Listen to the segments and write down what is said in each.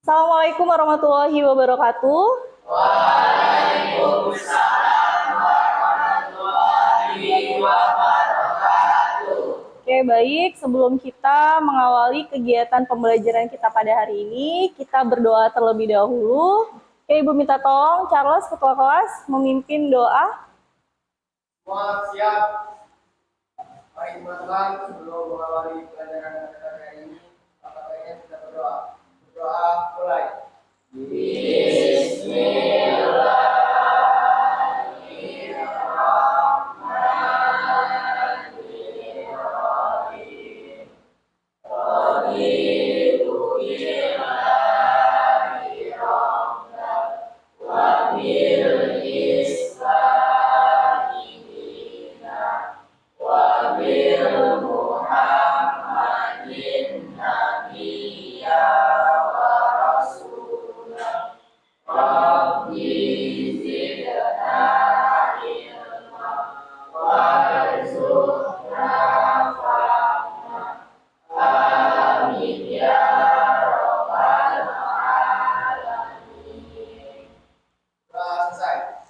Assalamualaikum warahmatullahi wabarakatuh. Waalaikumsalam warahmatullahi wabarakatuh. Oke, baik. Sebelum kita mengawali kegiatan pembelajaran kita pada hari ini, kita berdoa terlebih dahulu. Oke, Ibu minta tolong Charles, Ketua Kelas, memimpin doa. Semua siap. Mari teman-teman, sebelum mengawali pelajaran kita hari ini, apakah kita berdoa? Berdoa mulai. Doa selesai.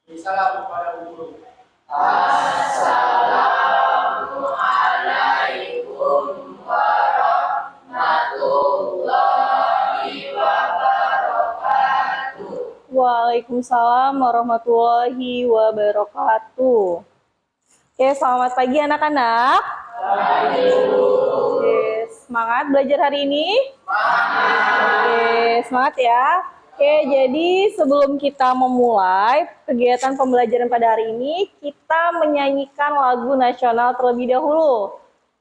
Beri salam kepada guru. Assalamualaikum warahmatullahi wabarakatuh. Waalaikumsalam warahmatullahi wabarakatuh. Oke, selamat pagi anak-anak. Oke, semangat belajar hari ini? Oke, semangat ya. Oke, jadi sebelum kita memulai kegiatan pembelajaran pada hari ini, kita menyanyikan lagu nasional terlebih dahulu.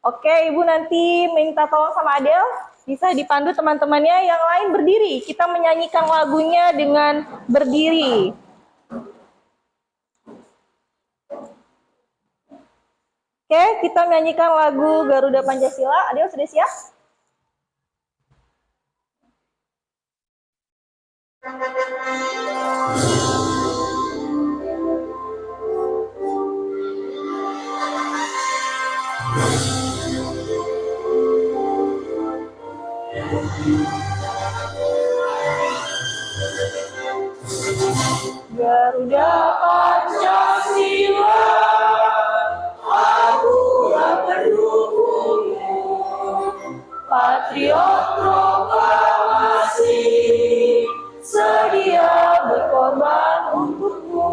Oke, Ibu nanti minta tolong sama Adel, bisa dipandu teman-temannya, yang lain berdiri. Kita menyanyikan lagunya dengan berdiri. Oke, kita menyanyikan lagu Garuda Pancasila. Adel sudah siap? Garuda Pancasila, akulah pendukungmu, patriot proklamasi, sedia berkorban untukmu.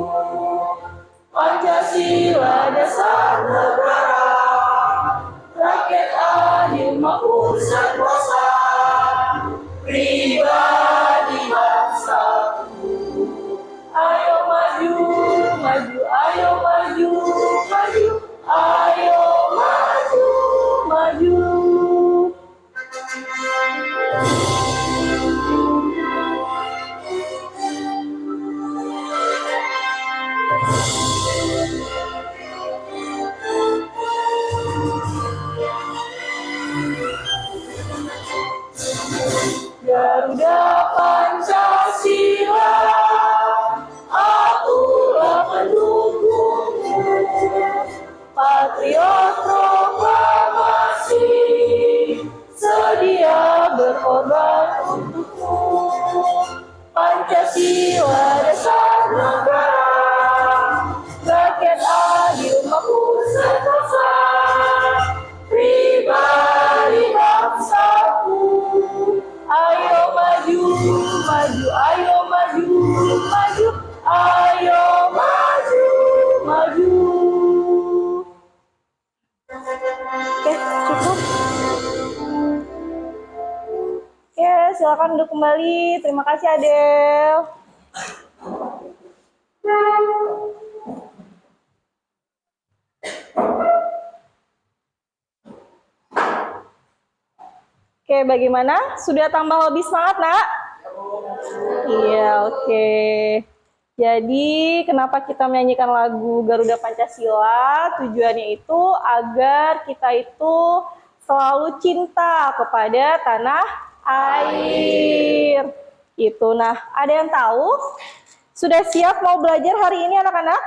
Pancasila dasar negara, rakyat adil makmur sentosa, pribadi bangsaku. Ayo maju, maju, ayo maju, maju, ayo maju, maju. Garuda Pancasila, akulah pendukungmu, patriot proklamasi, sedia berkorban untukmu. Pancasila dasar negara, rakyat adil makmur sentosa, pribadi bangsaku. Ayo maju, maju, ayo maju, maju, ayo maju, maju. Oke, cukup. Oke, silakan duduk kembali. Terima kasih, Adel. Oke, bagaimana? Sudah tambah lebih semangat, Nak? Iya, oke. Jadi, kenapa kita menyanyikan lagu Garuda Pancasila? Tujuannya itu agar kita itu selalu cinta kepada tanah air. Itu. Nah, ada yang tahu? Sudah siap mau belajar hari ini, anak-anak?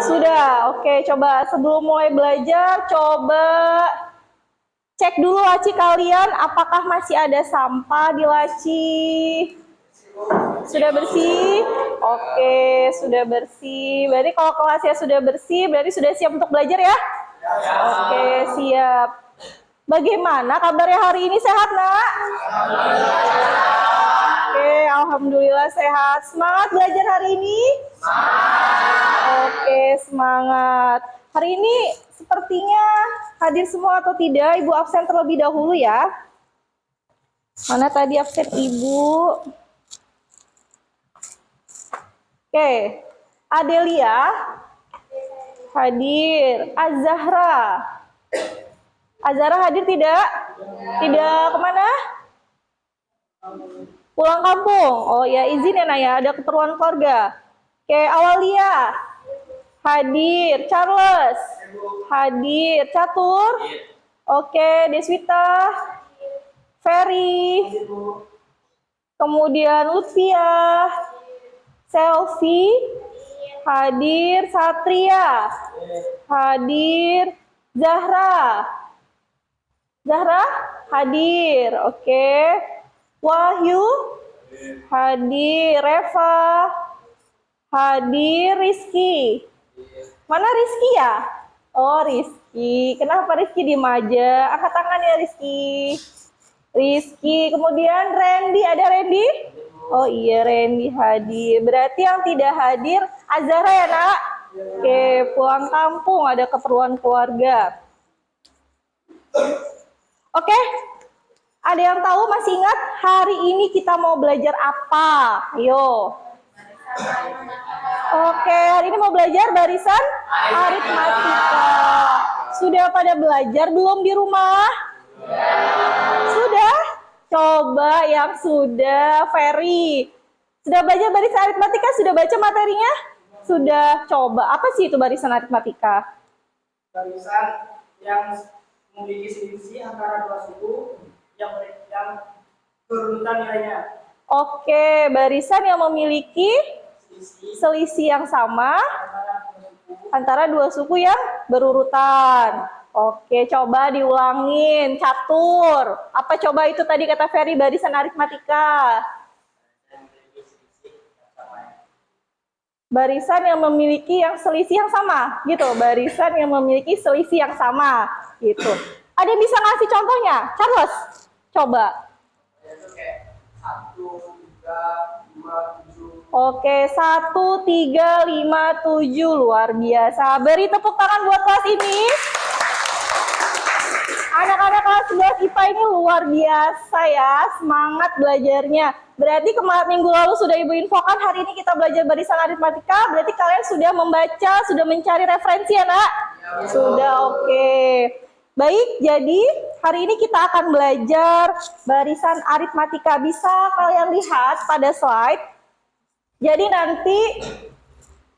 Sudah. Oke, coba sebelum mulai belajar, coba Cek dulu laci kalian, apakah masih ada sampah di laci? Sudah bersih? Oke, sudah bersih. Berarti kalau kelasnya sudah bersih, berarti sudah siap untuk belajar ya? Oke, siap. Bagaimana kabarnya hari ini, sehat, Nak? Oke, alhamdulillah sehat. Semangat belajar hari ini? Oke, semangat. Hari ini sepertinya hadir semua atau tidak? Ibu absen terlebih dahulu ya. Mana tadi absen Ibu? Oke, Adelia hadir. Azahra hadir tidak? Tidak, kemana? Pulang kampung. Oh ya, izin ya Naya, ada keperluan keluarga. Oke, Awalia hadir. Charles hadir. Catur? Oke, Deswita, Ferry, kemudian Lutfia, Selfie hadir. Satria hadir. Zahra hadir. Oke. Wahyu hadir. Reva hadir. Rizky, mana Rizky ya? Oh, Rizky. Kenapa Rizky diem aja? Angkat tangan ya Rizky. Kemudian Randy, ada Randy? Oh iya, Randy hadir. Berarti yang tidak hadir Azara ya, Nak? Oke, pulang kampung, ada keperluan keluarga. Oke, ada yang tahu, masih ingat hari ini kita mau belajar apa? Ayo. Oke, hari ini mau belajar barisan aritmatika. Sudah pada belajar belum di rumah? Sudah? Coba yang sudah. Ferry, sudah belajar barisan aritmatika? Sudah baca materinya? Sudah. Coba, apa sih itu barisan aritmatika? Barisan yang memiliki selisih antara dua suku yang berurutan nilainya. Oke, barisan yang memiliki selisih yang sama antara dua suku yang berurutan. Oke, coba diulangin. Catur, apa coba itu tadi kata Ferry barisan aritmatika? Barisan yang memiliki yang selisih yang sama, gitu. Barisan yang memiliki selisih yang sama, gitu. Ada yang bisa ngasih contohnya? Charles, coba. Oke, 1, 3, 5, 7. Luar biasa. Beri tepuk tangan buat kelas ini. Anak-anak kelas 11 IPA ini luar biasa ya, semangat belajarnya. Berarti minggu lalu sudah Ibu infokan, hari ini kita belajar barisan aritmatika, berarti kalian sudah membaca, sudah mencari referensi ya, Nak? Sudah, oke. Baik, jadi hari ini kita akan belajar barisan aritmatika. Bisa kalian lihat pada slide. Jadi nanti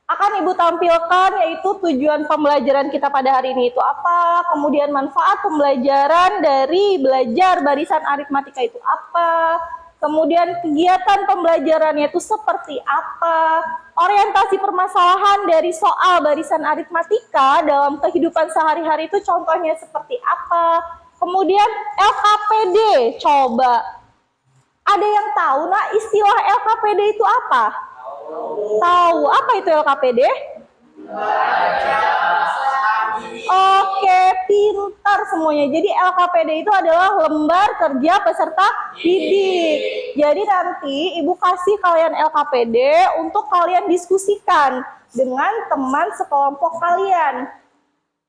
akan Ibu tampilkan yaitu tujuan pembelajaran kita pada hari ini itu apa, kemudian manfaat pembelajaran dari belajar barisan aritmatika itu apa, kemudian kegiatan pembelajarannya itu seperti apa, orientasi permasalahan dari soal barisan aritmatika dalam kehidupan sehari-hari itu contohnya seperti apa, kemudian LKPD. Coba, ada yang tahu nah istilah LKPD itu apa? Tahu, apa itu LKPD? Oke, pintar semuanya. Jadi LKPD itu adalah lembar kerja peserta didik. Jadi nanti Ibu kasih kalian LKPD untuk kalian diskusikan dengan teman sekelompok kalian.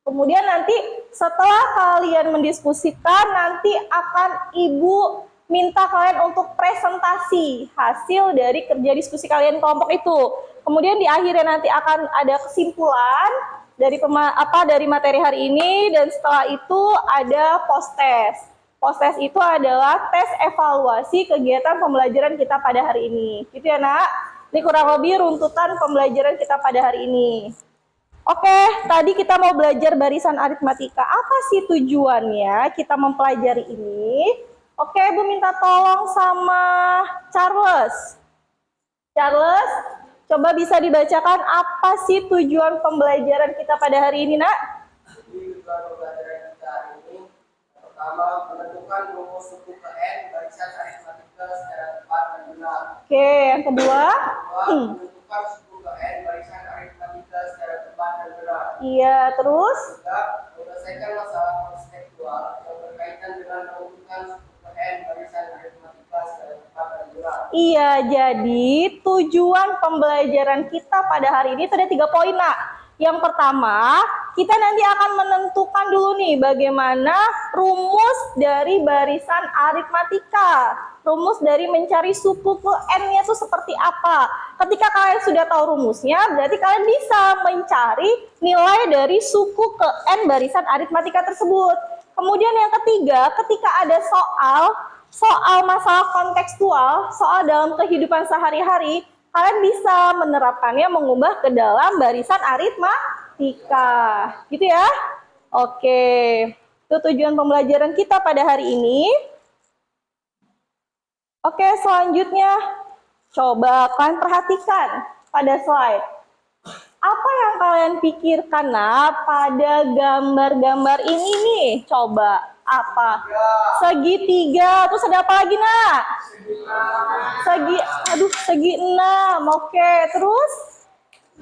Kemudian nanti setelah kalian mendiskusikan, nanti akan Ibu minta kalian untuk presentasi hasil dari kerja diskusi kalian kelompok itu. Kemudian di akhirnya nanti akan ada kesimpulan dari materi hari ini, dan setelah itu ada post-test. Post-test itu adalah tes evaluasi kegiatan pembelajaran kita pada hari ini. Gitu ya, Nak? Ini kurang lebih runtutan pembelajaran kita pada hari ini. Oke, tadi kita mau belajar barisan aritmatika. Apa sih tujuannya kita mempelajari ini? Oke, Ibu minta tolong sama Charles. Charles, coba bisa dibacakan apa sih tujuan pembelajaran kita pada hari ini, Nak? Tujuan pembelajaran kita hari ini Pertama, menentukan rumus suku ke N barisan aritmatika secara tepat dan benar. Oke, yang kedua. Kedua, menentukan suku ke N barisan aritmatika secara tepat dan benar. Iya, terus? Ketiga, menyelesaikan masalah konseptual yang berkaitan dengan menentukan suku ke N barisan aritmatika secara tepat dan benar. Iya, jadi tujuan pembelajaran kita pada hari ini itu ada 3 poin, Nak. Yang pertama, kita nanti akan menentukan dulu nih bagaimana rumus dari barisan aritmatika. Rumus dari mencari suku ke N-nya itu seperti apa. Ketika kalian sudah tahu rumusnya, berarti kalian bisa mencari nilai dari suku ke N barisan aritmatika tersebut. Kemudian yang ketiga, ketika ada soal masalah kontekstual, soal dalam kehidupan sehari-hari, kalian bisa menerapkannya mengubah ke dalam barisan aritmatika. Gitu ya. Oke. Itu tujuan pembelajaran kita pada hari ini. Oke, selanjutnya coba kalian perhatikan pada slide. Apa yang kalian pikirkan pada gambar-gambar ini nih? Coba apa? Segitiga. Terus ada apa lagi, Nak? Segi 6. Oke, terus?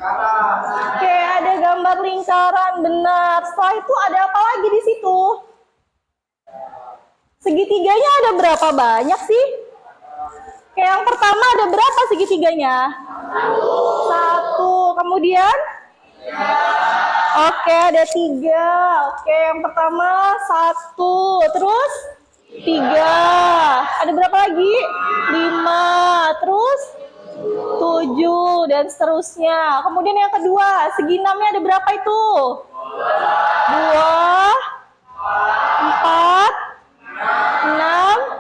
Oke, ada gambar lingkaran, benar. Setelah itu ada apa lagi di situ? Segitiganya ada berapa banyak sih? Oke, yang pertama ada berapa segitiganya? 1. Kemudian? Oke, ada 3. Oke, yang pertama 1. Terus? 3. Ada berapa lagi? 5. Terus? 7. Dan seterusnya. Kemudian yang kedua, segi 6-nya ada berapa itu? 2, 4, 6,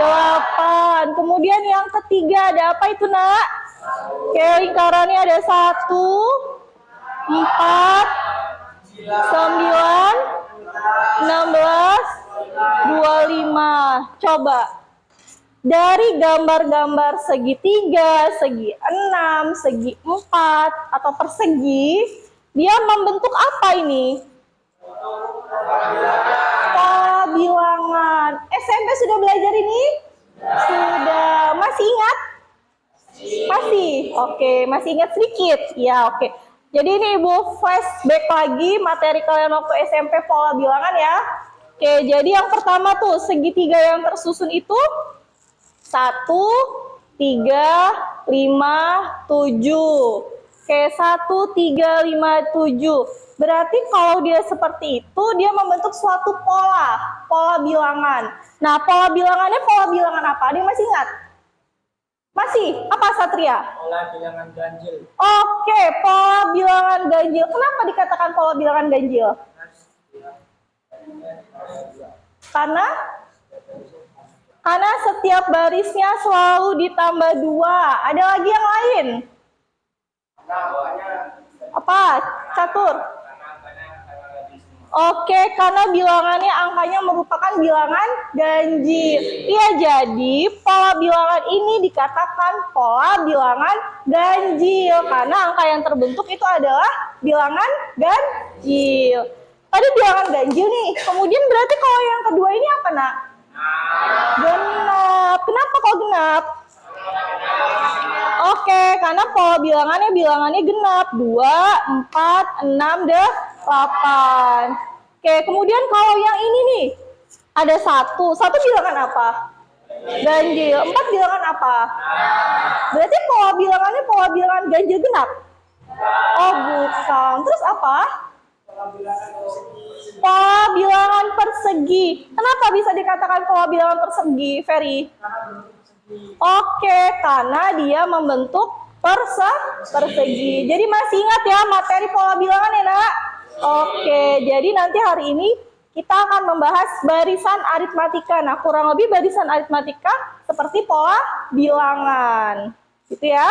8. Kemudian yang ketiga ada apa itu, Nak? Oke, lingkarannya ada 1, 4, 9, 16, 25. Coba dari gambar-gambar segitiga, segi 6, segi 4, atau persegi, dia membentuk apa ini? Pola bilangan. SMP sudah belajar ini? Sudah. Masih ingat? Masih? Oke, masih ingat sedikit? Ya, oke. Jadi ini Ibu flashback lagi materi kalian waktu SMP pola bilangan ya. Oke, jadi yang pertama tuh segitiga yang tersusun itu 1, 3, 5, 7. Oke, 1, 3, 5, 7. Berarti kalau dia seperti itu, dia membentuk suatu pola bilangan. Nah, pola bilangannya pola bilangan apa? Ada yang masih ingat? Masih? Apa, Satria? Pola bilangan ganjil. Oke, pola bilangan ganjil. Kenapa dikatakan pola bilangan ganjil? Karena setiap barisnya selalu ditambah 2. Ada lagi yang lain? Apa? Catur? Oke, karena bilangannya angkanya merupakan bilangan ganjil. Iya, jadi pola bilangan ini dikatakan pola bilangan ganjil. Karena angka yang terbentuk itu adalah bilangan ganjil. Tadi bilangan ganjil nih. Kemudian berarti kalau yang kedua ini apa, Nak? Genap. Kenapa kok genap? Oke, karena pola bilangannya genap. 2, 4, 6, 8. Oke, kemudian kalau yang ini nih, ada 1. 1 bilangan apa? Ganjil. 4 bilangan apa? Berarti pola bilangan ganjil genap? Oh, bukan. Terus apa? Pola bilangan persegi. Kenapa bisa dikatakan pola bilangan persegi, Ferry? Oke, karena dia membentuk persegi. Jadi masih ingat ya materi pola bilangan ya, Nak? Oke, jadi nanti hari ini kita akan membahas barisan aritmatika. Nah, kurang lebih barisan aritmatika seperti pola bilangan. Gitu ya.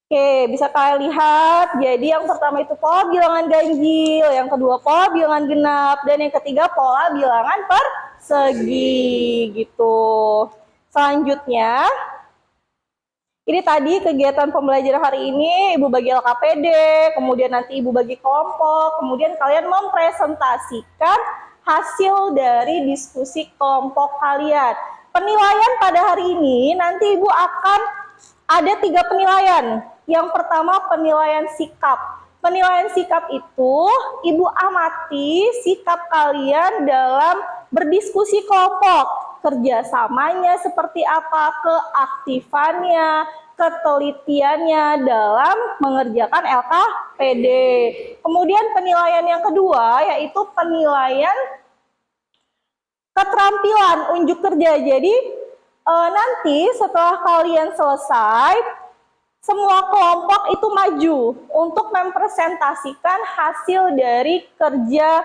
Oke, bisa kalian lihat. Jadi yang pertama itu pola bilangan ganjil, yang kedua pola bilangan genap, dan yang ketiga pola bilangan persegi gitu. Selanjutnya, Ini tadi kegiatan pembelajaran hari ini, Ibu bagi LKPD, kemudian nanti Ibu bagi kelompok, kemudian kalian mempresentasikan hasil dari diskusi kelompok kalian. Penilaian pada hari ini, nanti Ibu akan ada 3 penilaian. Yang pertama penilaian sikap. Penilaian sikap itu, Ibu amati sikap kalian dalam berdiskusi kelompok. Kerjasamanya seperti apa, keaktifannya, ketelitiannya dalam mengerjakan LKPD. Kemudian penilaian yang kedua yaitu penilaian keterampilan unjuk kerja. Jadi nanti setelah kalian selesai, semua kelompok itu maju untuk mempresentasikan hasil dari kerja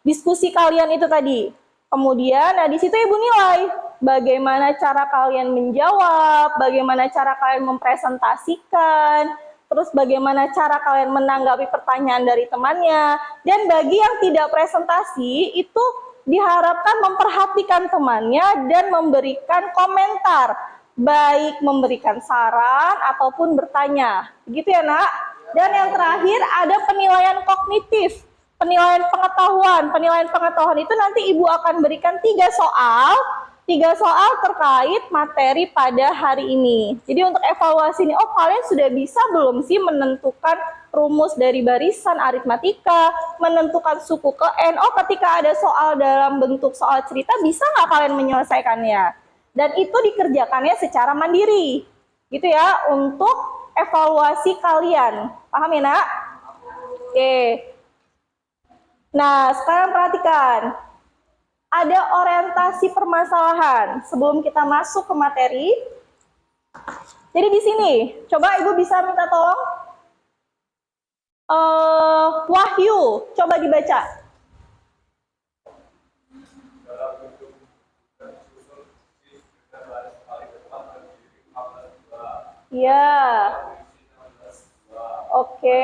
diskusi kalian itu tadi. Kemudian, nah di situ Ibu nilai bagaimana cara kalian menjawab, bagaimana cara kalian mempresentasikan, terus bagaimana cara kalian menanggapi pertanyaan dari temannya. Dan bagi yang tidak presentasi, itu diharapkan memperhatikan temannya dan memberikan komentar, baik memberikan saran ataupun bertanya. Begitu ya, Nak? Dan yang terakhir ada penilaian kognitif. Penilaian pengetahuan. Penilaian pengetahuan itu nanti Ibu akan berikan 3 soal terkait materi pada hari ini. Jadi untuk evaluasi ini, oh kalian sudah bisa belum sih menentukan rumus dari barisan aritmatika, menentukan suku ke N. Oh ketika ada soal dalam bentuk soal cerita, bisa nggak kalian menyelesaikannya? Dan itu dikerjakannya secara mandiri. Gitu ya, untuk evaluasi kalian. Paham ya, Nak? Oke. Nah, sekarang perhatikan. Ada orientasi permasalahan sebelum kita masuk ke materi. Jadi di sini, coba Ibu bisa minta tolong. Wahyu, coba dibaca. Ya. Oke.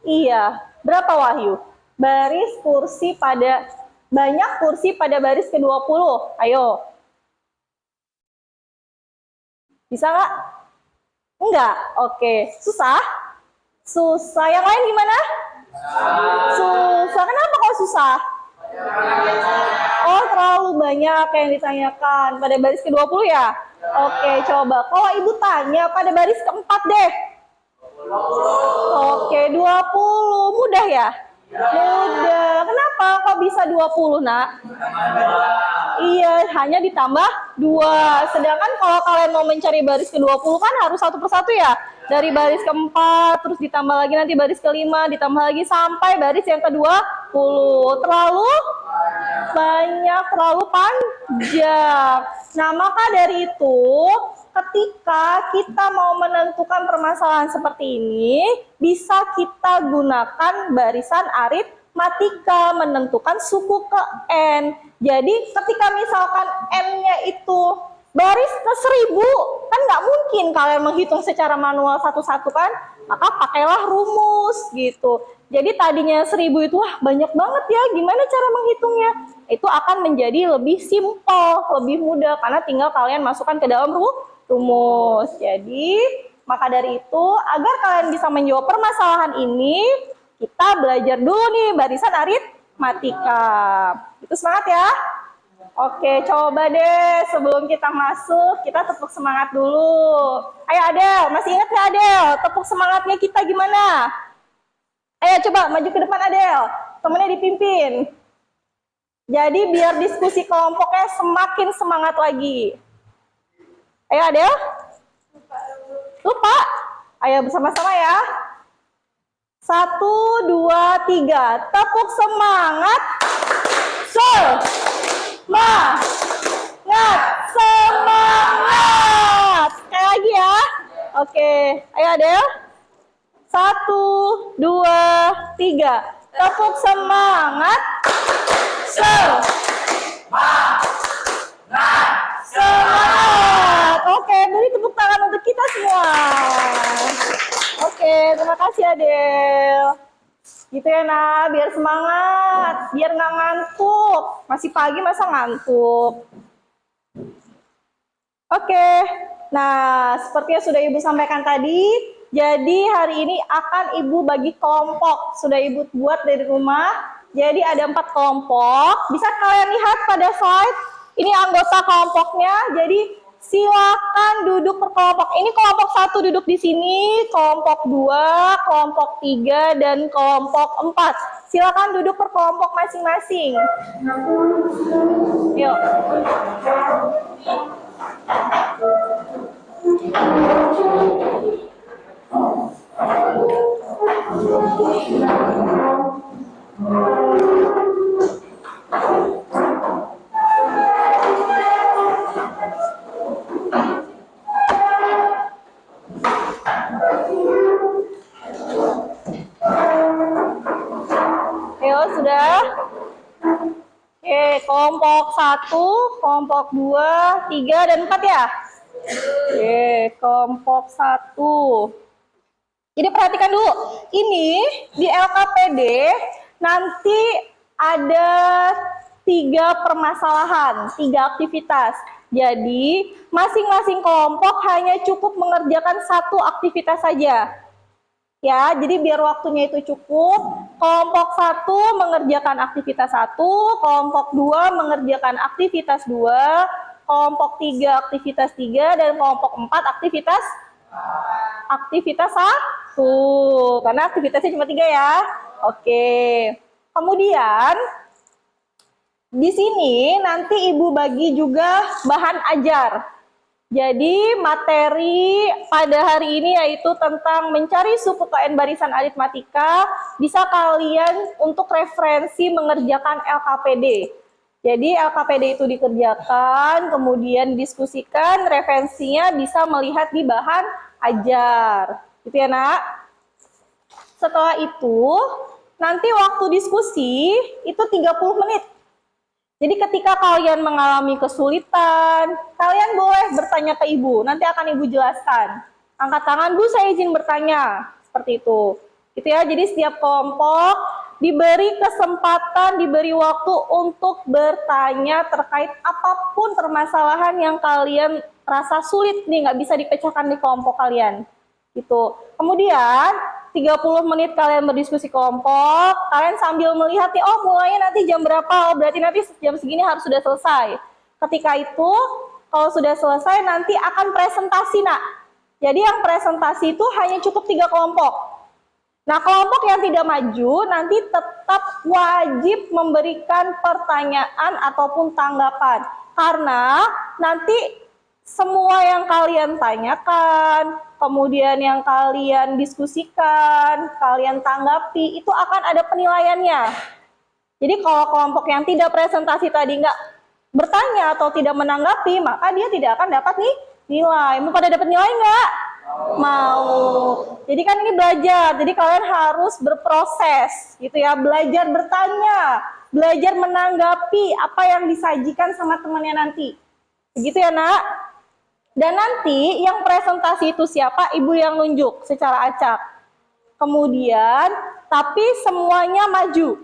Iya, berapa Wahyu? Baris kursi pada, banyak kursi pada baris ke-20. Ayo. Bisa nggak? Enggak? Oke. Susah? Susah. Yang lain gimana? Susah. Kenapa kok susah? Oh, terlalu banyak yang ditanyakan. Pada baris ke-20 ya? Oke, coba. Kalau Ibu tanya pada baris ke-4 deh. Oke, 20. Mudah ya? Mudah. Kenapa kok bisa 20, Nak? Iya, hanya ditambah 2. Sedangkan kalau kalian mau mencari baris ke-20 kan harus satu persatu ya? Dari baris ke-4, terus ditambah lagi nanti baris ke-5, ditambah lagi sampai baris yang ke-20. Terlalu banyak, terlalu panjang. Nah, maka dari itu, ketika kita mau menentukan permasalahan seperti ini, bisa kita gunakan barisan aritmatika, menentukan suku ke N. Jadi ketika misalkan N-nya itu baris ke 1000, kan nggak mungkin kalian menghitung secara manual satu-satu kan, maka pakailah rumus gitu. Jadi tadinya 1000 itu wah banyak banget ya, gimana cara menghitungnya? Itu akan menjadi lebih simpel, lebih mudah, karena tinggal kalian masukkan ke dalam rumus. Jadi, maka dari itu, agar kalian bisa menjawab permasalahan ini, kita belajar dulu nih barisan aritmatika. Itu semangat ya? Oke, coba deh sebelum kita masuk, kita tepuk semangat dulu. Ayo Adel, masih ingat nggak Adel? Tepuk semangatnya kita gimana? Ayo coba maju ke depan Adel, temennya dipimpin. Jadi biar diskusi kelompoknya semakin semangat lagi. Ayo Adel. Lupa? Ayo bersama-sama ya. 1, 2, 3. Tepuk semangat. Semangat. Sekali lagi ya. Oke. Ayo Adel. 1, 2, 3. Tepuk semangat. Semangat. Oke, beri tepuk tangan untuk kita semua. Oke, terima kasih Adel. Gitu ya nak, biar semangat, biar nggak ngantuk. Masih pagi masa ngantuk. Oke, nah seperti yang sudah Ibu sampaikan tadi, jadi hari ini akan Ibu bagi kelompok. Sudah Ibu buat dari rumah, jadi ada 4 kelompok. Bisa kalian lihat pada slide, ini anggota kelompoknya, jadi silakan duduk per kelompok. Ini kelompok 1 duduk di sini, kelompok 2, kelompok 3, dan kelompok 4. Silakan duduk per kelompok masing-masing. Yuk. Ayo, sudah? Oke, kelompok 1, kelompok 2, 3, dan 4 ya? Oke, kelompok 1. Jadi perhatikan dulu, ini di LKPD nanti ada 3 permasalahan, 3 aktivitas. Jadi masing-masing kelompok hanya cukup mengerjakan 1 aktivitas saja. Ya, jadi biar waktunya itu cukup, kelompok 1 mengerjakan aktivitas 1, kelompok 2 mengerjakan aktivitas 2, kelompok 3 aktivitas 3, dan kelompok 4 aktivitas 1. Karena aktivitasnya cuma 3 ya. Oke. Kemudian di sini nanti Ibu bagi juga bahan ajar. Jadi materi pada hari ini yaitu tentang mencari suku KN barisan aritmatika, bisa kalian untuk referensi mengerjakan LKPD. Jadi LKPD itu dikerjakan, kemudian diskusikan, referensinya bisa melihat di bahan ajar. Gitu ya nak? Setelah itu, nanti waktu diskusi itu 30 menit. Jadi ketika kalian mengalami kesulitan, kalian boleh bertanya ke Ibu. Nanti akan Ibu jelaskan. Angkat tangan, Bu, saya izin bertanya. Seperti itu. Gitu ya. Jadi setiap kelompok diberi kesempatan, diberi waktu untuk bertanya terkait apapun permasalahan yang kalian rasa sulit nih, nggak bisa dipecahkan di kelompok kalian. Gitu. Kemudian 30 menit kalian berdiskusi kelompok, kalian sambil melihat nih, oh mulainya nanti jam berapa, oh berarti nanti jam segini harus sudah selesai. Ketika itu, kalau sudah selesai nanti akan presentasi nak. Jadi yang presentasi itu hanya cukup 3 kelompok. Nah kelompok yang tidak maju nanti tetap wajib memberikan pertanyaan ataupun tanggapan. Karena nanti semua yang kalian tanyakan, kemudian yang kalian diskusikan, kalian tanggapi, itu akan ada penilaiannya. Jadi kalau kelompok yang tidak presentasi tadi nggak bertanya atau tidak menanggapi, maka dia tidak akan dapat nih nilai. Mau pada dapat nilai nggak? Mau. Jadi kan ini belajar, jadi kalian harus berproses, gitu ya, belajar bertanya, belajar menanggapi apa yang disajikan sama temannya nanti. Begitu ya nak? Dan nanti yang presentasi itu siapa? Ibu yang nunjuk secara acak. Kemudian, tapi semuanya maju.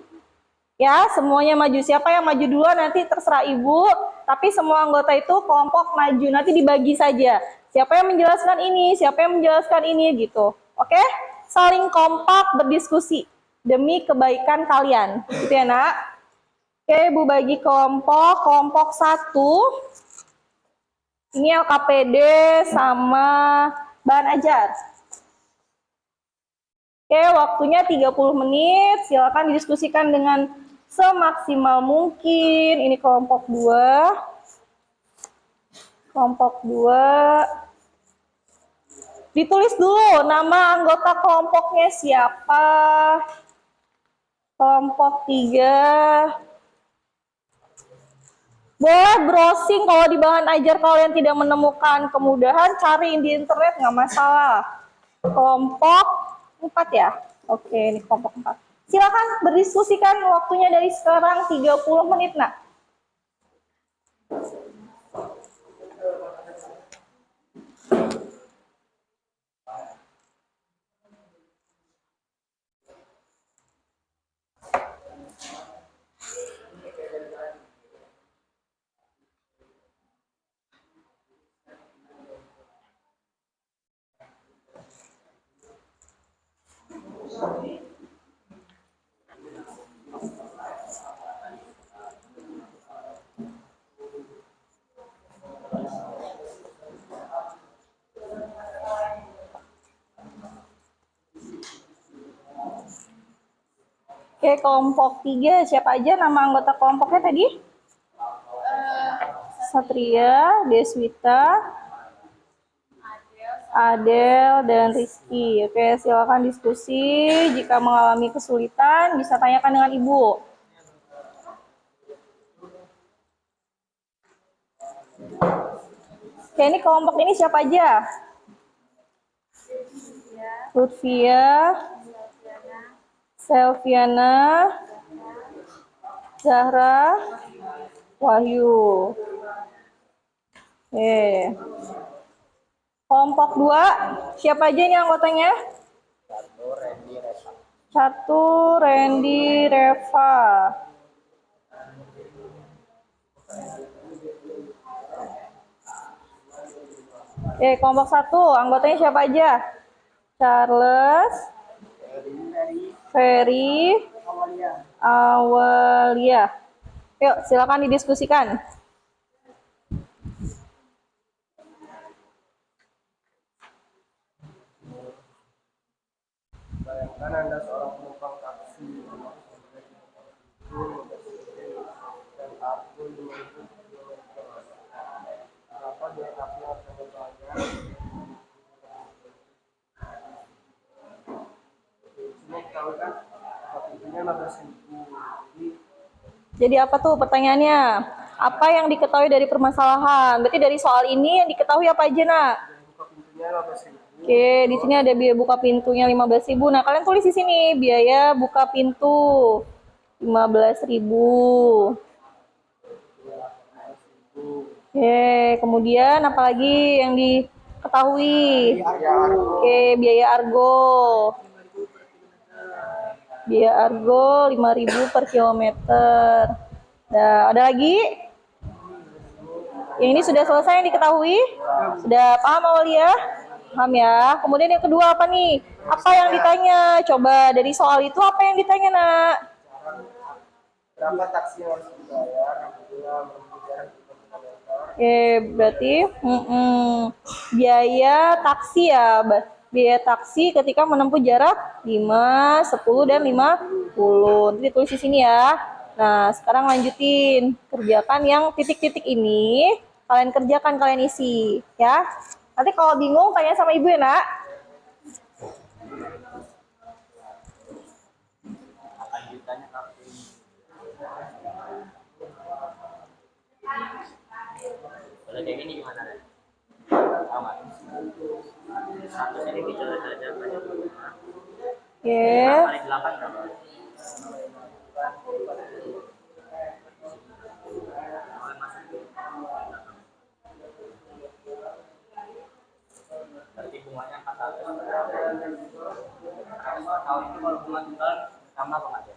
Ya, semuanya maju. Siapa yang maju duluan nanti terserah Ibu. Tapi semua anggota itu kelompok maju. Nanti dibagi saja. Siapa yang menjelaskan ini, siapa yang menjelaskan ini gitu. Oke? Saling kompak berdiskusi demi kebaikan kalian. Gitu ya nak? Oke, Ibu bagi kelompok. Kelompok 1. Ini LKPD sama bahan ajar. Oke, waktunya 30 menit. Silakan didiskusikan dengan semaksimal mungkin. Ini kelompok 2. Kelompok 2. Ditulis dulu nama anggota kelompoknya siapa. Kelompok 3. Boleh browsing kalau di bahan ajar kalian tidak menemukan kemudahan, cari di internet nggak masalah. Kelompok 4 ya? Oke, ini kelompok 4. Silakan berdiskusikan, waktunya dari sekarang 30 menit nak. Oke, kelompok 3 siapa aja nama anggota kelompoknya tadi? Satria, Deswita, Adel, dan Rizky. Oke, silakan diskusi. Jika mengalami kesulitan, bisa tanyakan dengan Ibu. Oke, ini kelompok ini siapa aja? Lutfia, Selviana, Zahra, Wahyu. Oke. Kelompok 2, siapa aja ini anggotanya? Satu, Randy, Reva. Oke, kelompok 1, anggotanya siapa aja? Charles, Ferry, Awalia. Yuk, silakan didiskusikan. Bayangkan Anda seorang penumpang taksi dan aku 50 km. Berapa biaya taksi harus Anda bayar? Sini tahu kan? Pintunya 15.000. Jadi apa tuh pertanyaannya? Apa yang diketahui dari permasalahan? Berarti dari soal ini yang diketahui apa aja, Nak? Buka pintunya 15.000. Oke, di sini ada biaya buka pintunya 15.000. Nah, kalian tulis di sini biaya buka pintu 15.000. Oke, kemudian apa lagi yang diketahui? Oke, biaya argo. Biaya argo 5.000 per kilometer. Nah, ada lagi? Yang ini sudah selesai yang diketahui? Sudah paham Aulia? Paham ya. Kemudian yang kedua apa nih? Apa yang ditanya? Coba dari soal itu apa yang ditanya, Nak? Berapa taksi yang harus dibayar apabila menempuh jarak 30 km? Berarti biaya taksi ya. Biaya taksi ketika menempuh jarak 5, 10, dan 50. Nanti ditulis di sini ya. Nah, sekarang lanjutin. Kerjakan yang titik-titik ini. Kalian kerjakan, kalian isi. Ya. Nanti kalau bingung, tanya sama Ibu ya, Nak. Kalau kayak gini gimana deh? Sama. 100 ini bicara saja banyak. Oke. Kali 8 berapa? Berarti bunganya 400. Tahun ini kalau bunga tunggal tambah apa nggak ya?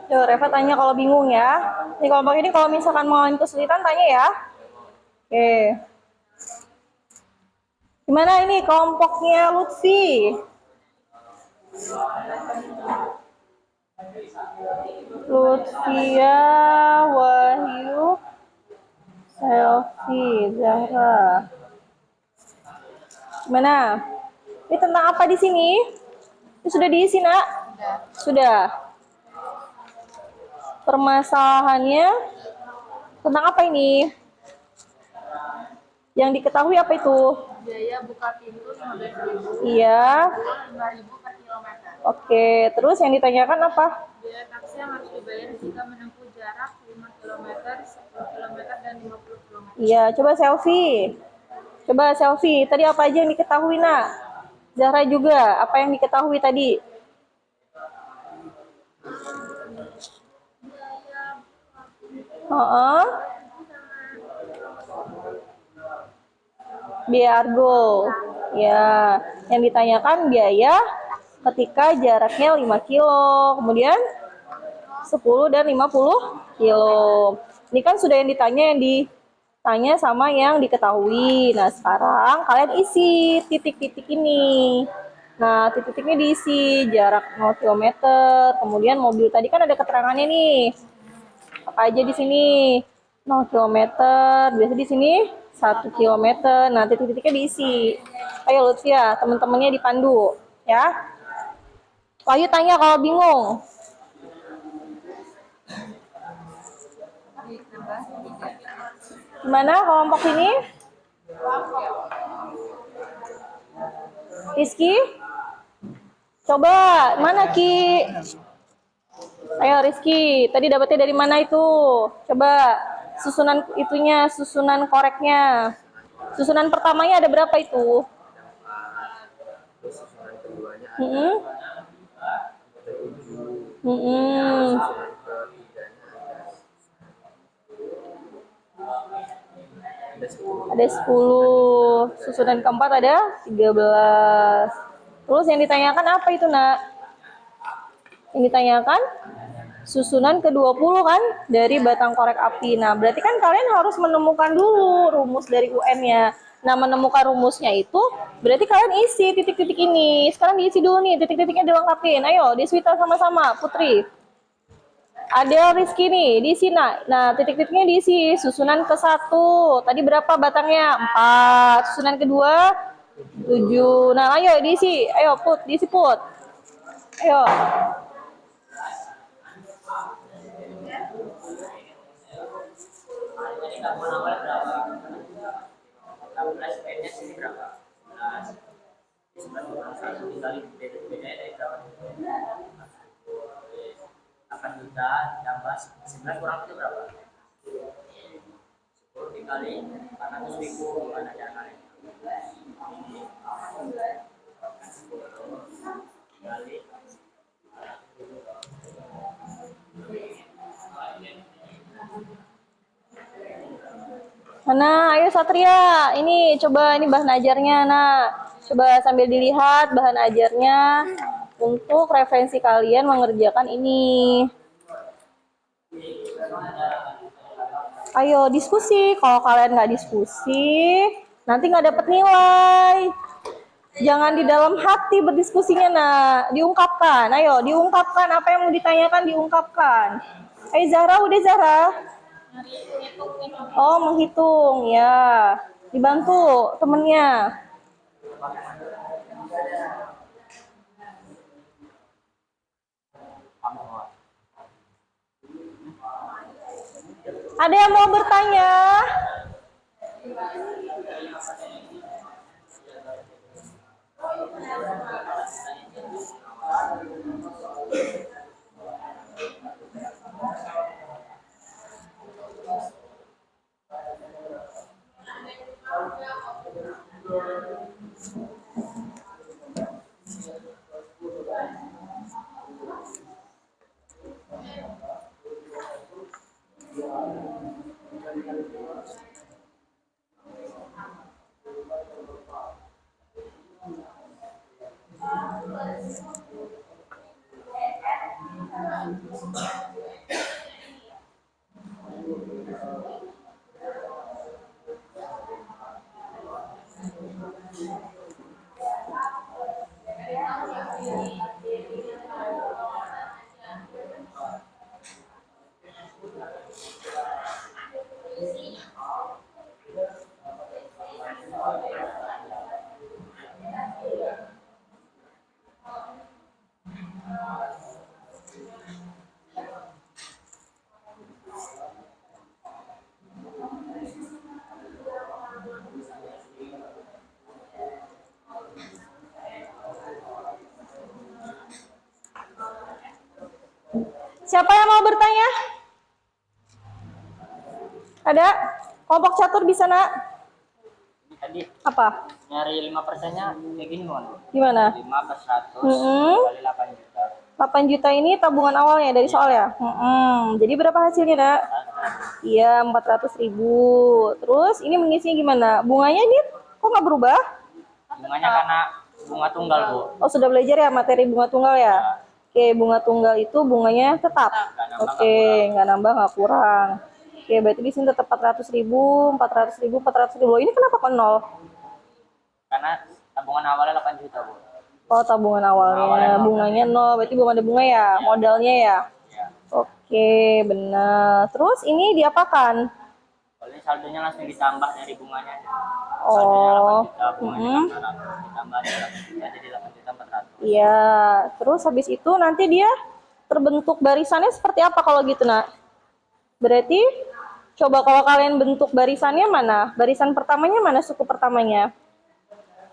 Yo, Reva tanya kalau bingung ya. Di kelompok ini kalau misalkan mengalami kesulitan tanya ya. Oke. Gimana ini kelompoknya Lutfi? Lutfia, Wahyu, Selvi, Zahra. Gimana? Ini tentang apa di sini? Ini sudah diisi, Nak? Sudah. Permasalahannya tentang apa ini? Yang diketahui apa itu? Biaya buka pintu 15.000. Iya. 5.000 per kilometer. Oke, terus yang ditanyakan apa? Biaya taksi yang harus dibayar jika menempuh jarak 5 km, 10 km, dan 50 km. Iya, coba selfie. Coba selfie. Tadi apa aja yang diketahui, Nak? Zahra juga, apa yang diketahui tadi? Heeh. Biaya argo. Ya, yang ditanyakan biaya ketika jaraknya 5 kilo. Kemudian 10 dan 50 kilo. Ini kan sudah yang ditanya sama yang diketahui. Nah, sekarang kalian isi titik-titik ini. Nah, titik-titiknya diisi jarak 0 km. Kemudian mobil tadi kan ada keterangannya nih. Apa aja di sini? 0 km. Biasa di sini 1 km. Nah, titik-titiknya diisi. Ayo Lutfia, teman-temannya dipandu ya. Wahyu tanya kalau bingung. Gimana kelompok ini? Rizky? Coba, mana Ki? Ayo Rizky, tadi dapetnya dari mana itu? Coba susunan itunya, susunan koreknya. Susunan pertamanya ada berapa itu? Susunan keduanya Hmm. Hmm. Ada 10. Susunan keempat ada 13. Terus yang ditanyakan apa itu, Nak? Yang ditanyakan susunan ke-20 kan dari batang korek api. Nah, berarti kan kalian harus menemukan dulu rumus dari UN-nya. Nah, menemukan rumusnya itu berarti kalian isi titik-titik ini. Sekarang diisi dulu nih, titik-titiknya dilengkapin. Ayo, Deswita sama-sama, Putri. Ada Rizky nih, diisi nak. Nah, titik-titiknya diisi. Susunan ke-1. Tadi berapa batangnya? 4. Susunan kedua 7. Nah, ayo diisi. Ayo, Put, diisi Put. Ayo. Jadi kamu awal berapa? 16 N-nya sini berapa? 11. 11 kurang 1 dikali bedanya dari berapa? 8 juta tambah 11 kurang itu berapa? 10 dikali 400 ribu. Gimana caranya? Dikali Mana? Ayo Satria. Ini coba ini bahan ajarnya, Nak. Coba sambil dilihat bahan ajarnya untuk referensi kalian mengerjakan ini. Ayo diskusi. Kalau kalian nggak diskusi, nanti nggak dapet nilai. Jangan di dalam hati berdiskusinya, Nak. Diungkapkan. Ayo, diungkapkan apa yang mau ditanyakan, diungkapkan. Ayo Zahra, udah Zahra. Oh, menghitung ya. Dibantu temennya. Ada yang mau bertanya? Siapa yang mau bertanya? Ada? Kelompok catur bisa, Nak? Ini tadi Apa? nyari 5%-nya kayak gini, Mon. Gimana? 5 per 100 Mm-mm. kali 8 juta. 8 juta ini tabungan awalnya dari soal ya? Jadi berapa hasilnya, Nak? Iya, 400.000. Terus ini mengisinya gimana? Bunganya ini kok nggak berubah? Bunganya karena bunga tunggal, Bu. Oh, sudah belajar ya materi bunga tunggal ya? Oke, bunga tunggal itu bunganya tetap. Oke, nggak nambah, nggak kurang. Oke, berarti di sini tetap 400.000, 400.000, 400.000. Ini kenapa kok nol? Karena tabungan awalnya 8 juta, Bu. Oh, tabungan awalnya, bunganya nol. Berarti belum ada bunga ya? Modalnya ya? Ya. Oke, benar. Terus ini diapakan? Kalau ini saldonya langsung ditambah dari bunganya aja. Oh, Saldonya 8 juta, bunganya 800. Ditambah aja 8 juta, jadi 8 juta 400. iya. Terus habis itu nanti dia terbentuk barisannya seperti apa kalau gitu, Nak? Berarti coba kalau kalian bentuk barisannya mana? Barisan pertamanya mana, suku pertamanya?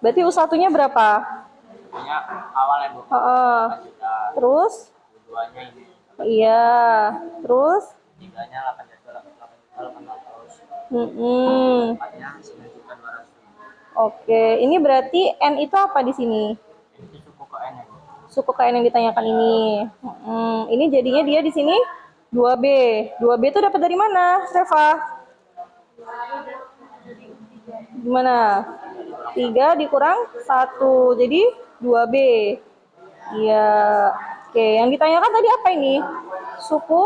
Berarti U1-nya berapa? Bunganya awalnya, Bu. Heeh. 8 juta. Terus? Keduanya ini. Iya. Terus? Tiganya 8 juta, 800. Mm-mm. Empatnya 9 juta 200. Oke, ini berarti N itu apa di sini? Itu suku ke N ya, Bu. Suku KN yang ditanyakan ini. Ini jadinya dia di sini 2B. 2B itu dapat dari mana, Reva? Gimana? 3 dikurang 1. Jadi 2B. Iya. Oke, yang ditanyakan tadi apa ini? Suku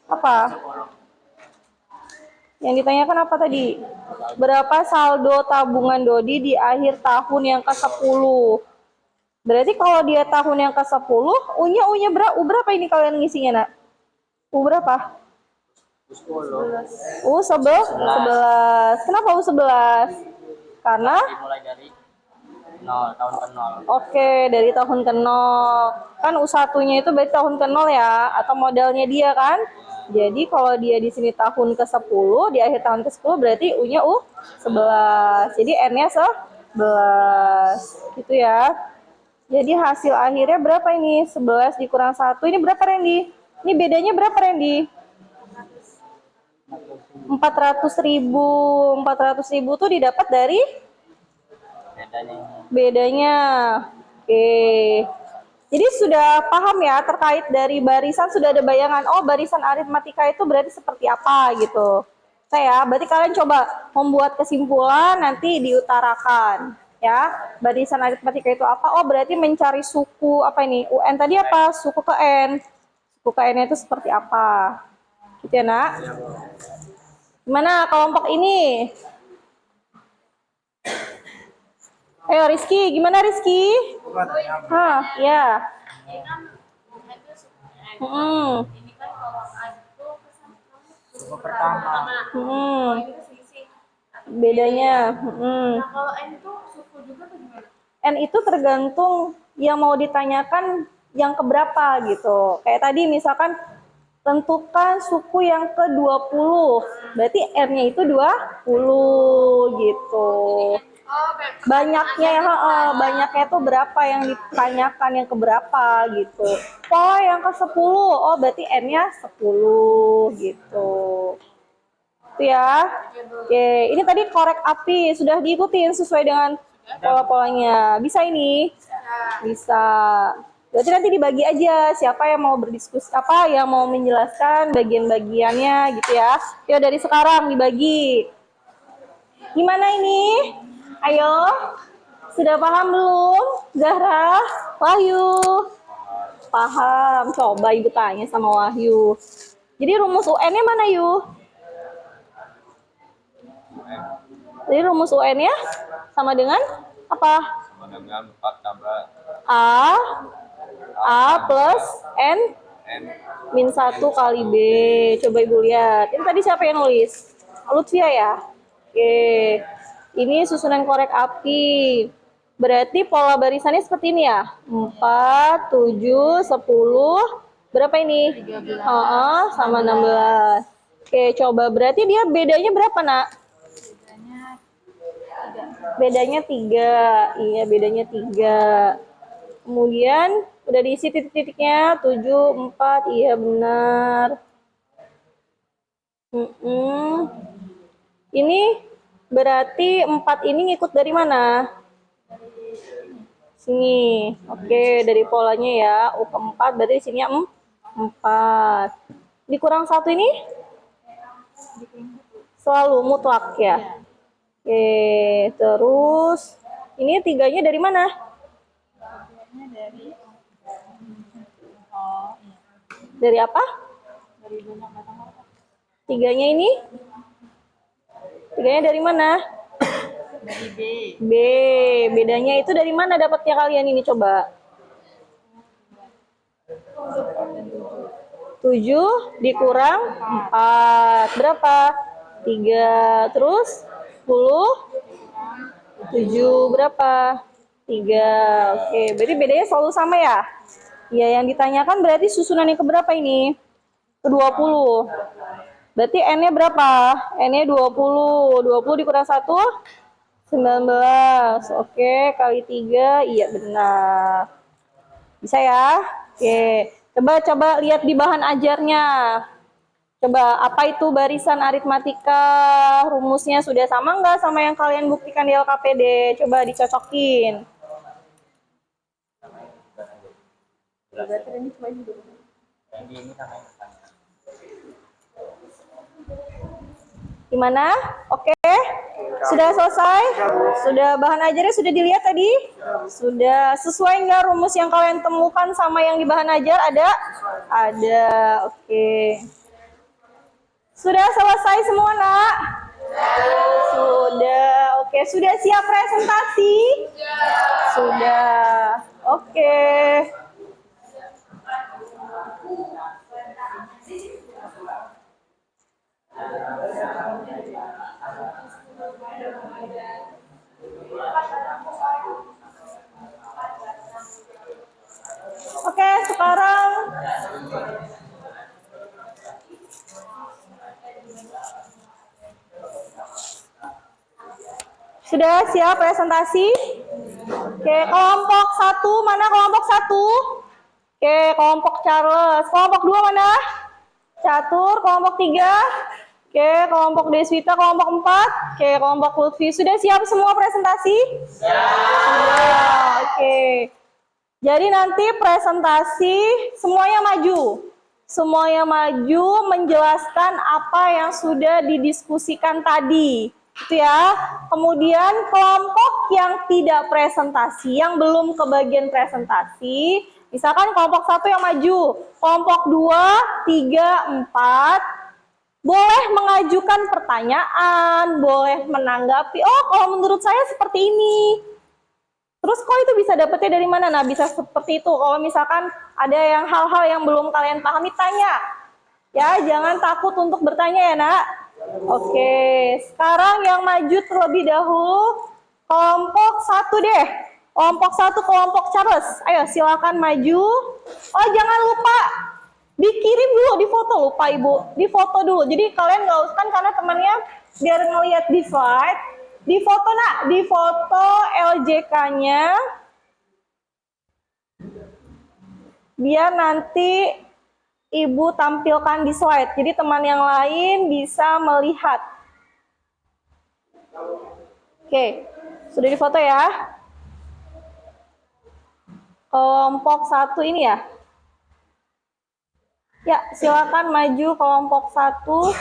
apa? Yang ditanyakan apa tadi? Berapa saldo tabungan Dodi di akhir tahun yang ke-10? Berarti kalau dia tahun yang ke-10, U-nya berapa ini kalian ngisinya, Nak? U berapa? U11. Kenapa U11? Karena Dimulai dari 0, tahun ke 0. oke, dari tahun ke-0. Kan U1-nya itu berarti tahun ke-0 ya, atau modalnya dia kan? Jadi kalau dia di sini tahun ke-10, di akhir tahun ke-10 berarti U-nya U11. Jadi N-nya 11. Gitu ya. Jadi hasil akhirnya berapa ini? 11 dikurang 1. Ini berapa, Randy? Ini bedanya berapa, Randy? 400.000. 400.000 tuh didapat dari Bedanya ini. bedanya. Oke. Jadi sudah paham ya terkait dari barisan, sudah ada bayangan. Oh, barisan aritmatika itu berarti seperti apa gitu. Saya, berarti kalian coba membuat kesimpulan nanti diutarakan. Ya, barisan aritmatika itu apa? Oh, berarti mencari suku apa ini? UN tadi apa? Suku ke N. Suku ke N itu seperti apa? Gitu ya, Nak? Gimana kelompok ini? Ayo Rizky, gimana Rizky? Hah, ya. Ini kan bunga itu suku N. Hmm. Ini kan kalau A itu Suku pertama. Hmm. ini selisih. Bedanya. Nah kalau N itu suku juga atau gimana? N itu tergantung yang mau ditanyakan yang keberapa gitu. Kayak tadi misalkan tentukan suku yang ke-20. Berarti N-nya itu 20 gitu. Oh, Banyaknya tuh berapa yang ditanyakan yang keberapa gitu. Oh, yang ke-10. Oh, berarti N-nya 10 gitu. Itu ya. Oke, ini tadi korek api sudah diikutin sesuai dengan pola-polanya. Bisa ini? Bisa. Berarti nanti dibagi aja siapa yang mau berdiskusi, apa yang mau menjelaskan bagian-bagiannya gitu ya. Yuk dari sekarang dibagi. Gimana ini? Ayo. Sudah paham belum? Zahra, Wahyu. Paham. Coba Ibu tanya sama Wahyu. Jadi rumus UN-nya mana, Yu? Jadi rumus UN-nya sama dengan apa? Sama dengan 4 tambah A plus N min 1 kali B. Coba Ibu lihat. Ini tadi siapa yang nulis? Lutfia ya? Oke. Ini susunan korek api. Berarti pola barisannya seperti ini ya? 4, 7, 10. Berapa ini? 13. Sama 16. Oke, coba. Berarti dia bedanya berapa, Nak? Bedanya 3. Iya, bedanya 3. Kemudian udah diisi titik-titiknya 7, 4. Iya, benar. Ini berarti 4 ini ngikut dari mana? Sini. Oke, dari polanya ya. U keempat berarti di sini 4. Dikurang 1 ini? Selalu mutlak ya. Oke, terus ini 3-nya dari mana? Dari apa? 3-nya ini? 3-nya dari mana? B. Bedanya itu dari mana dapatnya kalian ini coba? 7 dikurang 4. Berapa? 3. Terus 10. 7 berapa? 3. Oke, berarti bedanya selalu sama ya? Ya, yang ditanyakan berarti susunan yang keberapa ini? Ke-20. Berarti N-nya berapa? N-nya 20. 20 dikurang 1? 19. Oke, kali 3. Iya, benar. Bisa ya? Oke. Coba lihat di bahan ajarnya. Coba, apa itu barisan aritmatika? Rumusnya sudah sama nggak sama yang kalian buktikan di LKPD? Coba dicocokin. Gimana? Oke? Sudah selesai? Sudah bahan ajarnya sudah dilihat tadi? Sudah. Sesuai nggak rumus yang kalian temukan sama yang di bahan ajar? Ada? Ada. Oke. Sudah selesai semua, Nak? Sudah. Oke, sudah siap presentasi? Sudah. Oke. Oke, sekarang sudah siap presentasi? Oke, kelompok 1 mana kelompok 1? Oke, kelompok Charles. Kelompok 2 mana? Catur. Kelompok 3? Oke, kelompok Deswita. Kelompok 4? Oke, kelompok Lutfi. Sudah siap semua presentasi? Sudah. Oke. Jadi nanti presentasi semuanya maju. Semuanya maju menjelaskan apa yang sudah didiskusikan tadi. Itu ya. Kemudian kelompok yang tidak presentasi, yang belum kebagian presentasi, misalkan kelompok 1 yang maju, kelompok 2, 3, 4, boleh mengajukan pertanyaan, boleh menanggapi, oh kalau menurut saya seperti ini. Terus kok itu bisa dapetnya dari mana? Nah, bisa seperti itu. Kalau misalkan ada yang hal-hal yang belum kalian pahami, tanya. Ya, jangan takut untuk bertanya ya, Nak. Oke, sekarang yang maju terlebih dahulu, kelompok 1 deh. Kelompok 1, kelompok Charles. Ayo, silakan maju. Oh, jangan lupa dikirim dulu, di foto. Lupa, Ibu. Di foto dulu. Jadi kalian nggak usah, kan karena temannya biar ngelihat di slide. Di foto, Nak, di foto LJK-nya, biar nanti Ibu tampilkan di slide. Jadi teman yang lain bisa melihat. Oke, sudah di foto ya. Kelompok 1 ini ya. Ya, silakan maju kelompok 1.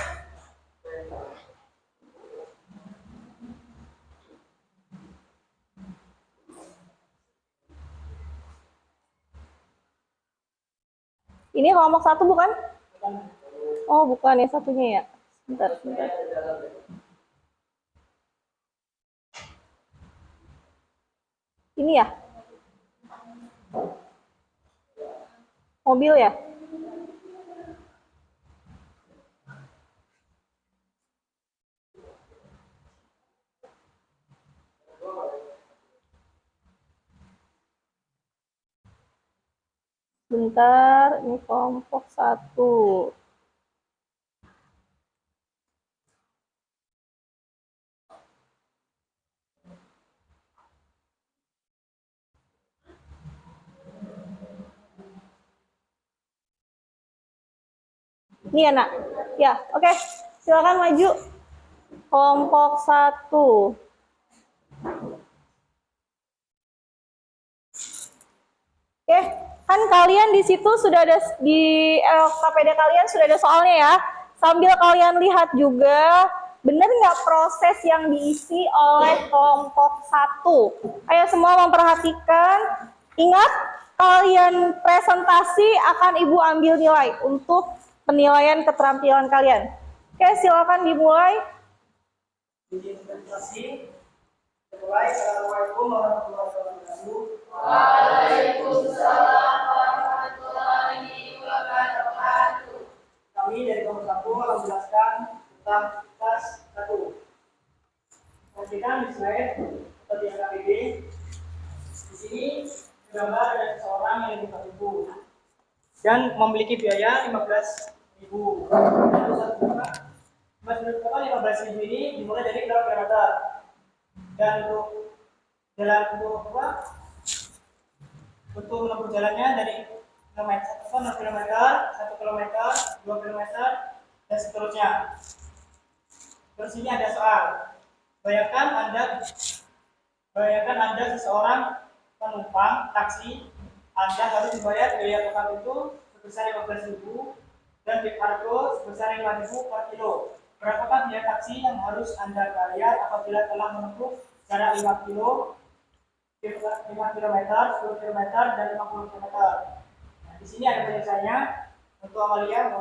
Ini kelompok 1 bukan? Oh, bukan ya satunya ya. Sebentar. Ini ya? Mobil ya? Bentar, ini kelompok 1. Ini ya, Nak? Ya, oke. Silakan maju. kelompok 1. Oke, kan kalian di situ sudah ada di LKPD kalian sudah ada soalnya ya. Sambil kalian lihat juga, benar nggak proses yang diisi oleh kelompok 1? Ayo semua memperhatikan. Ingat, kalian presentasi akan Ibu ambil nilai untuk penilaian keterampilan kalian. Oke, silakan dimulai. Izin presentasi. Mulai. Assalamualaikum warahmatullahi wabarakatuh. Waalaikumsalam warahmatullahi wabarakatuh. Kami dari kelompok 1 akan menjelaskan tentang tas 1. Perhatikan di slide atau di LKPD. Di sini gambar ada seseorang yang dibuka ibu dan memiliki biaya 15.000. Mas menurut Bapak 15.000 ini dimulai dari berapa kilometer? Dan untuk jalan untuk menempuh jalannya dari kilometer 6 km, 1 km, 2 km, dan seterusnya. Terus ini ada soal. Bayangkan Anda seseorang penumpang taksi, Anda harus membayar biaya tukang itu sebesar 15.000 dan tip argo sebesar 5.000 per kilo. Berapakah biaya taksi yang harus Anda bayar apabila telah menempuh jarak 5 km, 10 km, dan 50 km? Nah, di sini ada penjelasannya untuk Amalia.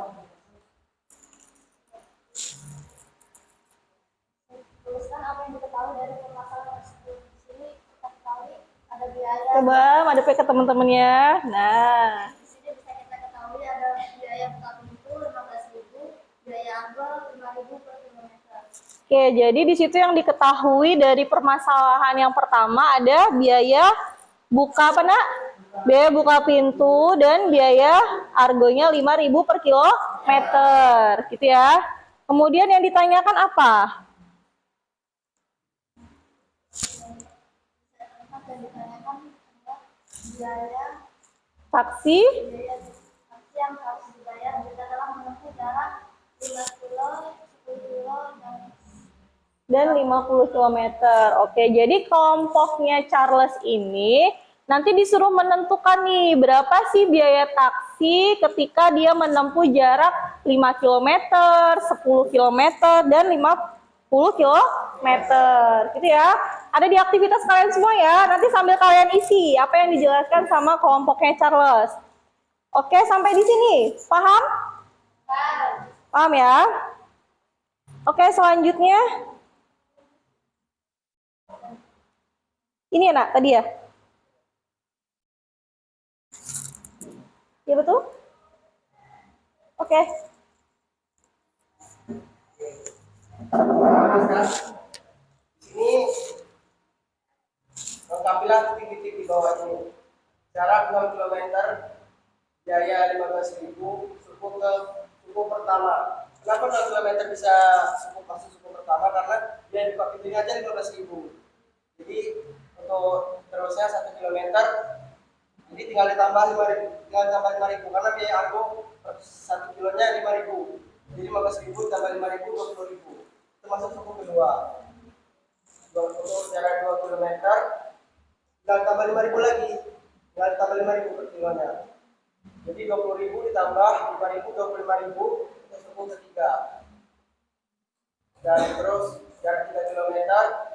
Tuliskan apa yang diketahui dari permasalahan tersebut. Di sini kita ketahui ada biaya. Coba madep ke teman-temannya. Nah, Di sini bisa kita ketahui ada biaya buka pintu 15.000, biaya anggol 5.000 per kilometer. oke, jadi di situ yang diketahui dari permasalahan yang pertama ada biaya buka apa nak? Biaya buka pintu dan biaya argonya 5.000 per kilometer, gitu ya. Kemudian yang ditanyakan apa? Dan ditanyakan biaya Taksi taksi yang harus dibayar jika telah menempuh jarak 5 kilo, 10 kilo, dan 50 km. Oke, jadi kelompoknya Charles ini nanti disuruh menentukan nih berapa sih biaya taksi ketika dia menempuh jarak 5 km, 10 km, dan 50 km. Gitu ya. Ada di aktivitas kalian semua ya. Nanti sambil kalian isi apa yang dijelaskan sama kelompoknya Charles. Oke, sampai di sini. Paham? Paham ya? Oke, selanjutnya. Ini ya nak, tadi ya? Ya betul? Oke. Di sini lengkapilah titik-titik di bawah ini. Jarak 6 km, biaya 15.000, suku pertama. Kenapa 6 km bisa suku pertama? Karena biaya buka pintunya aja 15.000. Jadi untuk terusnya 1 km, jadi tinggal ditambah 5.000 karena biaya argo 1 kilonya 5.000. Jadi 15.000 tambah 5.000 20.000. Itu masuk suku kedua. Untuk jarak 2 km, tinggal tambah 5.000 lagi. Tinggal tambah 5.000 per kilonya. Jadi 20.000 ditambah 5.000 25.000 untuk suku ketiga. Dan terus jarak 3 km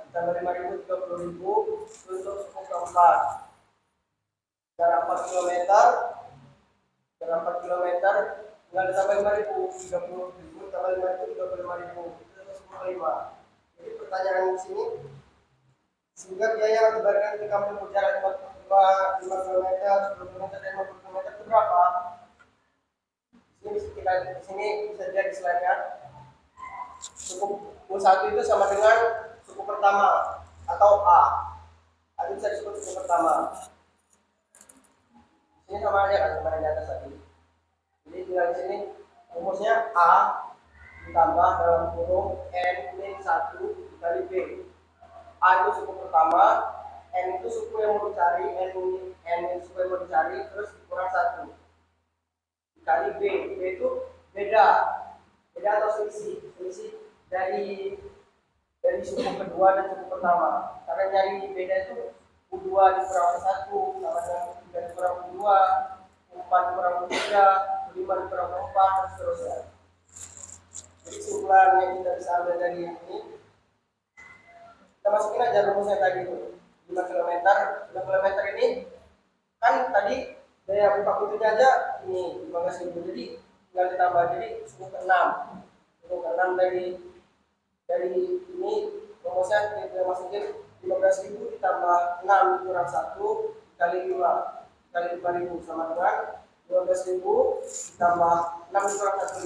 tambah 5.000 30.000 untuk suku keempat. Jarak 4 km tinggal ditambah 5.000 30.000 tambah 5.000 35.000 itu suku kelima. Jadi pertanyaan di sini, sehingga biaya yang diberikan ketika menempuh jarak 5 km, 10 km, dan 50 km itu berapa? Di sini bisa dilihat di slide-nya. Suku 1 itu sama dengan suku pertama atau A. Itu bisa disebut suku pertama. Ini sama aja kan sama yang di atas tadi. Jadi tinggal di sini rumusnya A ditambah dalam kurung N min 1 dikali B. A itu suku pertama, N itu suku yang mau dicari, N itu suku yang mau dicari, terus dikurang 1 dikali B. B itu beda atau selisih dari dari suku kedua dan suku pertama. Karena nyari beda itu U2 dikurang U1 sama dengan U3 dikurang U2, U4 dikurang U3, U5 dikurang U4, dan seterusnya. Jadi kesimpulan yang kita bisa ambil dari ini, kita masukin aja rumusnya tadi itu 5 km. 5 km ini kan tadi daya buka pintunya aja ini 15.000, jadi tinggal ditambah, jadi 10 ke 6 dari ini rumusnya kita masukin 15.000 ditambah 6 dikurang 1 kali 5 kali 5.000 sama dengan 12.000 ditambah 6 dikurang 1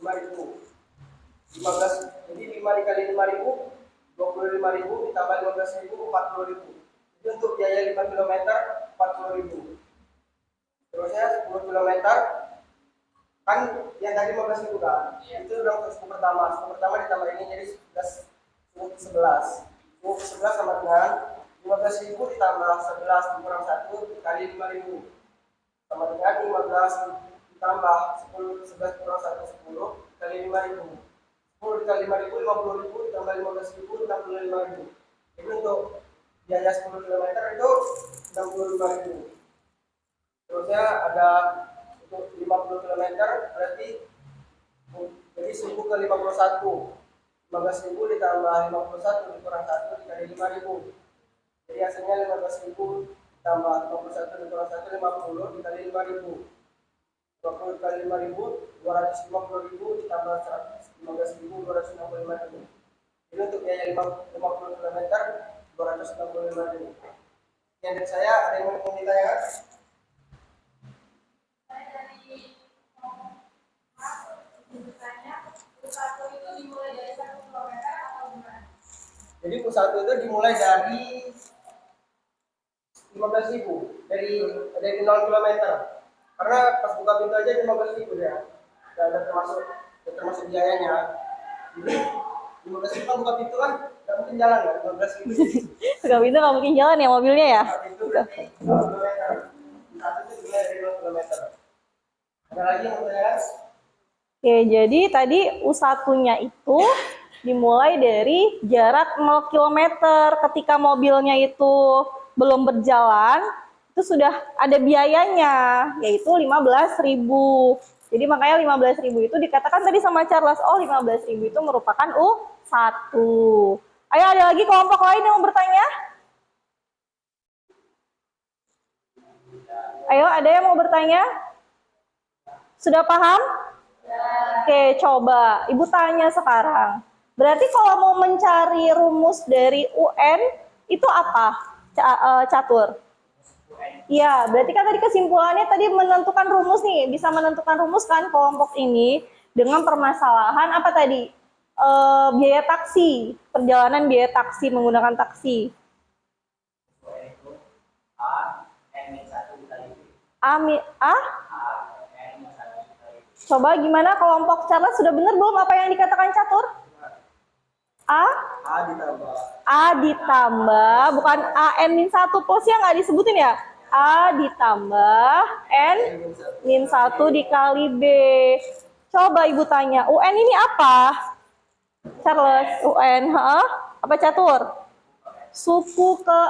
5.000. 15, jadi 5 dikali 5.000 25.000 ditambah 15.000 40.000. Jadi untuk biaya 5 km 40.000. Terusnya 10 km kan yang tadi 15.000 kan, itu udah untuk suku pertama ditambah ini jadi 11 sama dengan 15.000 ditambah 11 dikurang 1 dikali 5.000 sama dengan 15 ditambah 11 kurang 1 10 dikali 5.000. 10 dikali 5.000 50.000 ditambah 15.000 65.000. Jadi untuk biaya 10 km itu 65.000. Terusnya ada untuk 50 km berarti jadi 1000 ke 51. 15.000 ditambah 51 dikurang 1 dikali 5.000. Jadi hasilnya 15.000 ditambah 51 dikurang 1 50 dikali 5.000. 20 dikali 5.000 250.000 ditambah 15.265.000. Jadi untuk biaya 50 km 265.000. Yang dari saya ada yang mau ditanyakan? Jadi U1 itu dimulai dari 15.000 dari 0 km. Karena pas buka pintu aja 15.000 ya. Dan ada termasuk biayanya. Jadi 15.000 kan buka pintu kan nggak mungkin jalan ya 15.000. Buka pintu nggak mungkin jalan ya mobilnya ya. Buka pintu berarti 0 km. U1 itu dimulai dari 0 km. Ada lagi yang mau tanya? Oke, jadi tadi U1-nya itu dimulai dari jarak 0 km ketika mobilnya itu belum berjalan, itu sudah ada biayanya, yaitu 15.000. Jadi makanya 15.000 itu dikatakan tadi sama Charles, oh 15.000 itu merupakan U1. Ayo ada lagi kelompok lain yang mau bertanya? Ayo ada yang mau bertanya? Sudah paham? Oke, coba Ibu tanya sekarang. Berarti kalau mau mencari rumus dari UN, itu apa, Catur? Iya, berarti kan tadi kesimpulannya tadi menentukan rumus nih. Bisa menentukan rumus kan kelompok ini dengan permasalahan apa tadi? Biaya taksi, perjalanan biaya taksi menggunakan taksi. Coba gimana kelompok Charles sudah benar belum apa yang dikatakan Catur? A ditambah, bukan AN-1 plusnya nggak disebutin ya? A ditambah N-1 dikali B. Coba Ibu tanya, UN ini apa? Charles, UN, apa Catur? Suku ke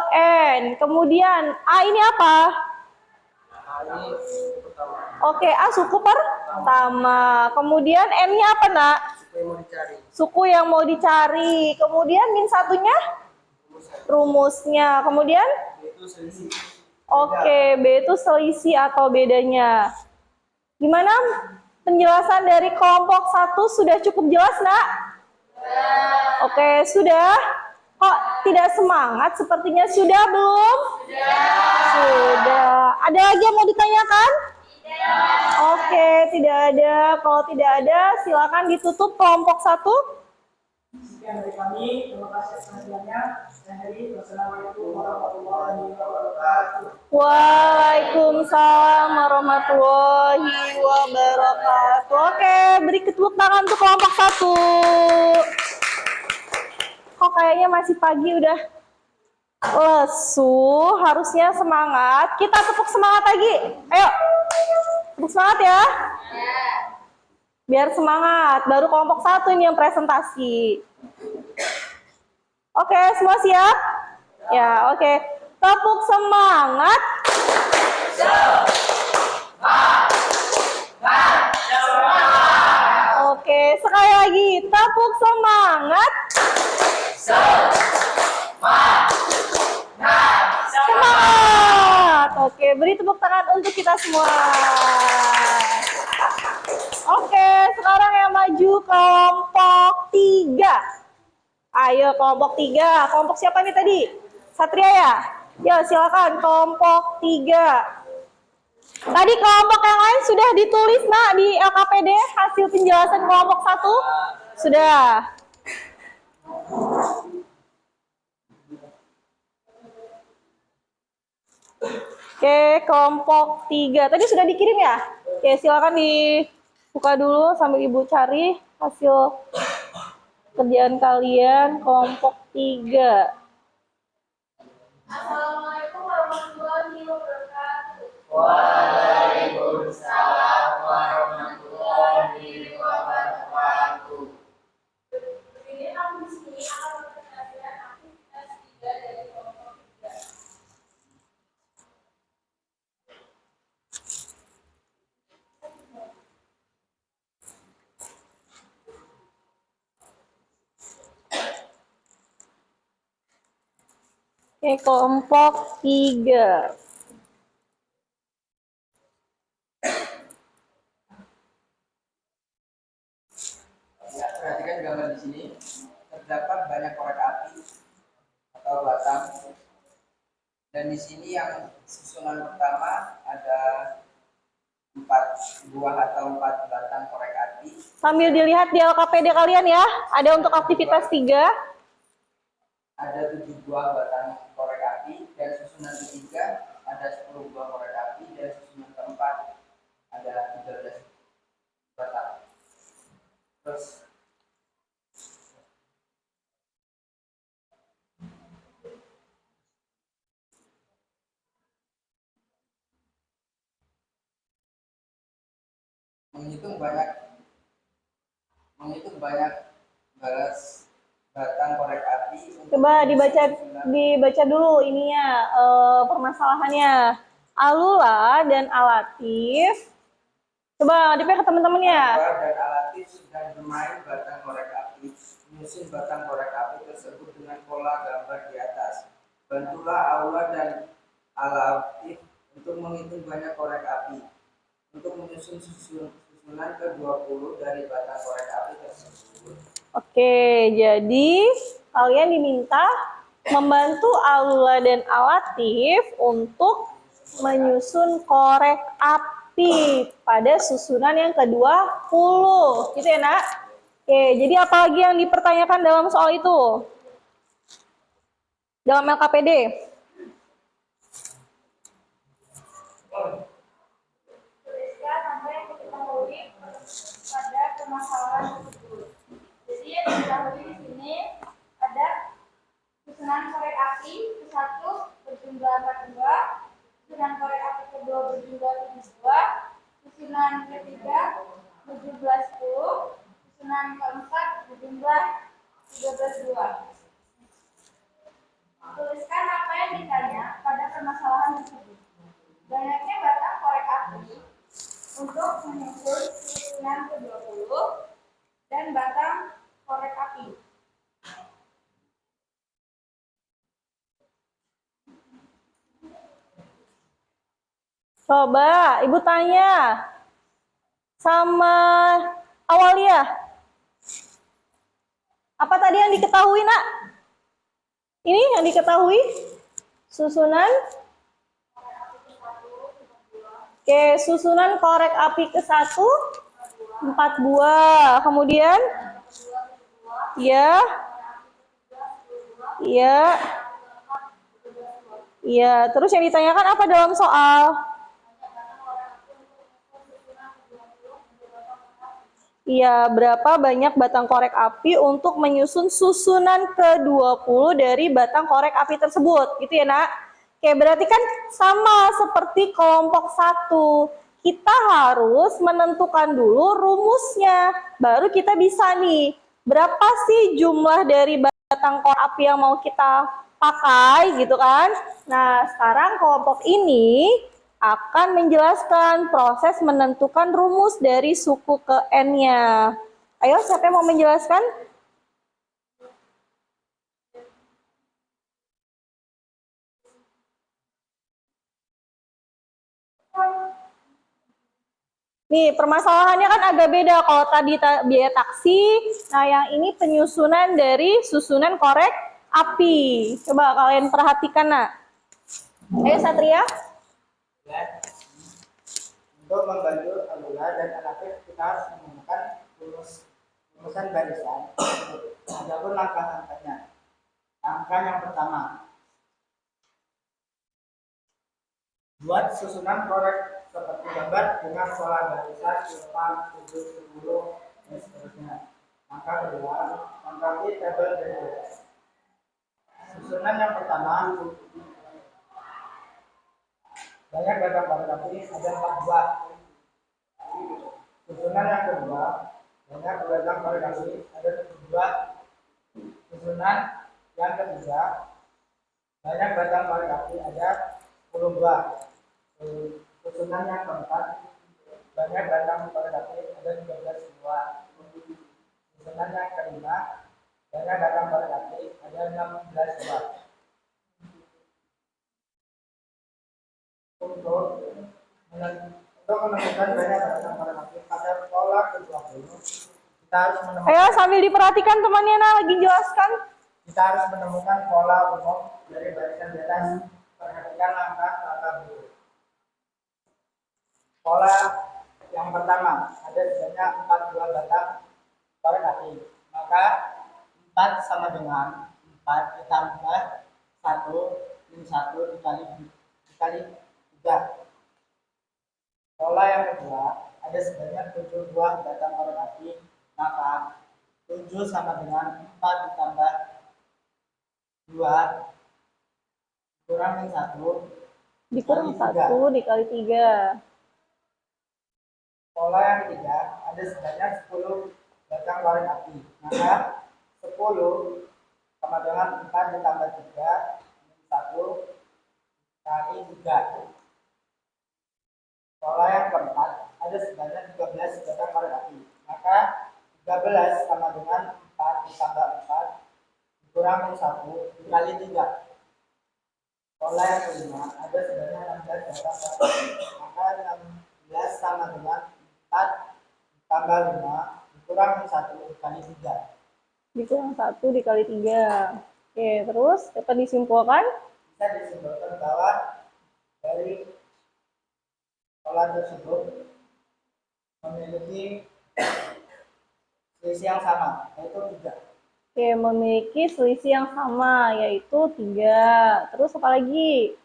N. Kemudian A ini apa? Oke, A suku pertama. Kemudian N-nya apa, Nak? Suku yang mau dicari. Kemudian min satunya? Rumusnya. Kemudian? Oke, B itu selisih atau bedanya. Gimana penjelasan dari kelompok 1 sudah cukup jelas, Nak? Oke, sudah? Kok tidak semangat? Sepertinya sudah belum? Sudah. Ada lagi yang mau ditanyakan? Oke, tidak ada. Kalau tidak ada, silakan ditutup kelompok 1. Sekian dari kami. Terima kasih atas perhatiannya. Wassalamualaikum warahmatullahi wabarakatuh. Waalaikumsalam warahmatullahi wabarakatuh. Oke, beri tepuk tangan untuk kelompok 1. Kok kayaknya masih pagi udah lesu, harusnya semangat. Kita tepuk semangat lagi. Ayo. Tepuk semangat ya. Biar semangat. Baru kelompok 1 ini yang presentasi. Oke, semua siap? Ya, oke. Tepuk semangat. Oke, sekali lagi. Tepuk semangat. Semangat. Oke, beri tepuk tangan untuk kita semua. Oke, sekarang yang maju kelompok 3. Ayo kelompok 3. Kelompok siapa nih tadi? Satria ya? Ya, silakan kelompok 3. Tadi kelompok yang lain sudah ditulis nak di LKPD hasil penjelasan kelompok 1? Sudah. Oke, kelompok 3. Tadi sudah dikirim ya? Oke, silakan dibuka dulu sambil Ibu cari hasil kerjaan kalian kelompok 3. Assalamualaikum warahmatullahi wabarakatuh. Waalaikumsalam warahmatullahi wabarakatuh. Ini kami di sini akan memperhatikan aktivitas 3 dari kelompok 3. Oke, kelompok 3. Ya, perhatikan gambar di sini. Terdapat banyak korek api atau batang. Dan di sini yang susunan pertama ada 4 buah atau 4 batang korek api. Sambil dilihat di LKPD kalian ya, ada untuk aktivitas 3. Ada 7 buah batang korek api, dan susunan ketiga ada 10 buah korek api, dan susunan keempat ada 13 batang. Terus menghitung banyak balas batang korek api. Coba dibaca dulu ininya permasalahannya. Alula dan Alatif. Coba dipakai ke teman-temannya. Alula dan Alatif sedang bermain batang korek api. Menyusun batang korek api tersebut dengan pola gambar di atas. Bantulah Alula dan Alatif untuk menghitung banyak korek api. Untuk menyusun susunan ke-20 dari batang korek api tersebut. Oke, jadi kalian diminta membantu Alula dan Alatif untuk menyusun korek api pada susunan yang ke-20. Gitu ya, Nak? Oke, jadi apa lagi yang dipertanyakan dalam soal itu? Dalam LKPD? Tuliskan apa yang diketahui pada permasalahan tersebut. Jadi yang diketahui di sini ada susunan korek api ke-1 berjumlah 42, susunan korek api ke-2 berjumlah 72, susunan ketiga berjumlah 10, susunan keempat berjumlah 13 buah. Tuliskan apa yang ditanya pada permasalahan tersebut. Banyaknya batang korek api untuk menyusun susunan ke-20 dan batang korek api. Coba Ibu tanya sama Awalia. Apa tadi yang diketahui, Nak? Ini yang diketahui? Susunan? Oke, susunan korek api ke-1 4 buah. Kemudian? Ya. Ya. Ya, terus yang ditanyakan apa dalam soal? Iya, berapa banyak batang korek api untuk menyusun susunan ke-20 dari batang korek api tersebut. Gitu ya, Nak? Oke, berarti kan sama seperti kelompok 1. Kita harus menentukan dulu rumusnya. Baru kita bisa nih, berapa sih jumlah dari batang batang korek api yang mau kita pakai gitu kan. Nah, sekarang kelompok ini akan menjelaskan proses menentukan rumus dari suku ke N-nya. Ayo, siapa yang mau menjelaskan? Nih, permasalahannya kan agak beda. Kalau tadi biaya taksi, nah yang ini penyusunan dari susunan korek api. Coba kalian perhatikan, nak. Ayo, Satria. Ya. Untuk membantu Alula dan Alafif, kita harus menemukan rumusan barisan. Adapun langkah-langkahnya. Langkah yang pertama, buat susunan korek seperti gambar dengan pola barisan 8, 7, 10, dan seterusnya. Langkah kedua, lengkapi tabel berikut. Susunan yang pertama, banyak batang korek api ada 4 buah. Susunan yang kedua, banyak batang korek api ada 7 buah. Susunan yang ketiga, banyak batang korek api ada 10 buah. Susunan yang keempat, banyak batang korek api ada 13 buah. Susunan yang kelima, banyak batang korek api ada 16 buah. Untuk menemukan banyak batang korek api pada pola ke-20, kita harus menemukan. Ayo, sambil diperhatikan temannya, nah, lagi jelaskan. Kita harus menemukan pola umum dari barisan di atas. Perhatikan langkah-langkah berikut. Pola yang pertama, ada sebanyak 4 buah batang korek api. Maka 4 sama dengan 4 ditambah 1 min 1 dikali 3. Pola yang kedua, ada sebanyak 7 buah batang korek api. Maka 7 sama dengan 4 ditambah 2 kurang min 1 Dikurang dikali 3. 1 dikali 3. Pola yang ketiga, ada sebanyak 10 batang korek api. Maka 10 sama dengan 4 ditambah 3 min 1 kali 3. Pola yang keempat, ada sebanyak 13 batang korek api. Maka 13 sama dengan 4 ditambah 4 kurang min 1 dikali 3. Pola yang kelima, ada sebanyak 16 batang korek api. Maka 16 sama dengan 4 tambah 5 dikurang min 1 dikali 3. Dikurang 1 dikali 3. Oke, terus dapat disimpulkan? Bisa disimpulkan bahwa dari pola tersebut memiliki selisih yang sama, yaitu 3. Oke, memiliki selisih yang sama, yaitu 3. Terus apa lagi?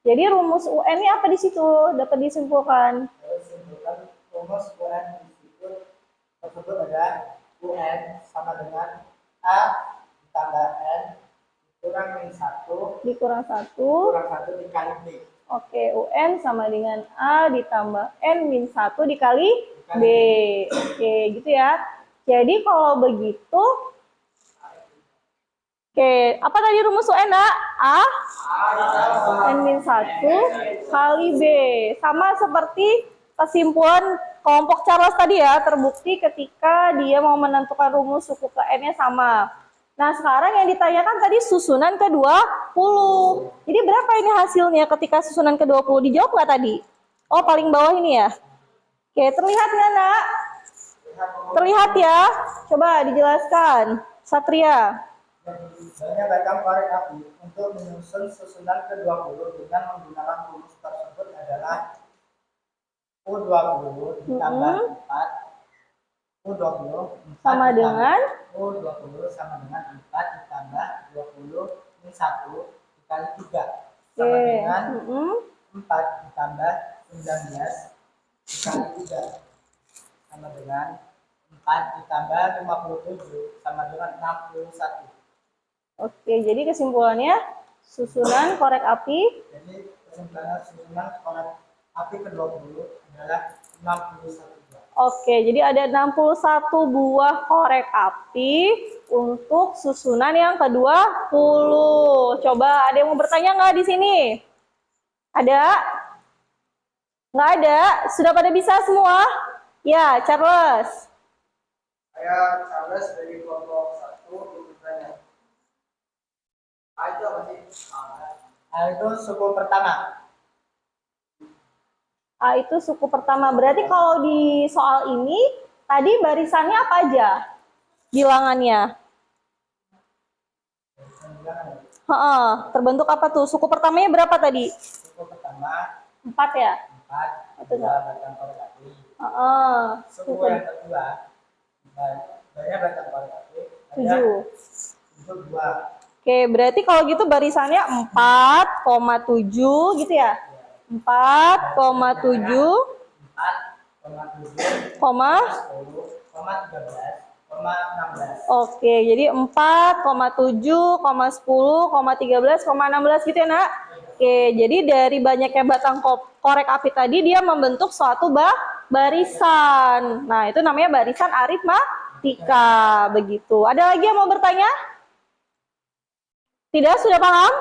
Jadi rumus UN ini apa di situ? Dapat disimpulkan. Terus simpulkan rumus UN tersebut adalah UN sama dengan A ditambah N kurang min 1 Dikurang 1. kurang 1 dikali B. Oke, UN sama dengan A ditambah N min 1 dikali B. Oke, gitu ya. Jadi kalau begitu, oke, apa tadi rumus UN, A? N min 1 kali B. Sama seperti kesimpulan kelompok Charles tadi ya, terbukti ketika dia mau menentukan rumus suku ke N-nya sama. Nah, sekarang yang ditanyakan tadi susunan ke-20. Jadi berapa ini hasilnya ketika susunan ke-20? Dijawab nggak tadi? Oh, paling bawah ini ya? Oke, terlihat nggak, Nak? Terlihat ya? Coba dijelaskan. Satria. Banyak batang korek api untuk menyusun susunan ke-20 dengan menggunakan rumus tersebut adalah U20 ditambah 4 U20 Sama dengan U20 sama dengan 4 ditambah 20 min 1 dikali 3 sama Oke. dengan 4 ditambah 19 dikali 3 sama dengan 4 ditambah 57 sama dengan 61. Oke, jadi kesimpulannya susunan korek api. Jadi kesimpulan susunan korek api ke-20 adalah 61 buah. Oke, jadi ada 61 buah korek api untuk susunan yang ke-20. Coba ada yang mau bertanya nggak di sini? Ada? Nggak ada? Sudah pada bisa semua? Ya, Charles. Saya Charles dari kelompok 1 untuk bertanya. Itu apa sih? Itu suku pertama. A itu suku pertama. Berarti kalau di soal ini, tadi barisannya apa aja? Bilangannya. Heeh, terbentuk apa tuh? Suku pertamanya berapa tadi? Suku pertama 4 ya? 4, Betul nggak? batang korek api. Heeh. Suku yang kedua banyak batang korek api. 7. Itu 2. Oke, berarti kalau gitu barisannya 4,7 gitu ya? 4,7, 4,7, 10, 13, 16. oke, jadi 4,7, 10, 13, 16 gitu ya, Nak? Oke, jadi dari banyaknya batang korek api tadi dia membentuk suatu barisan. Nah, itu namanya barisan aritmatika, begitu. Ada lagi yang mau bertanya? Tidak, sudah paham?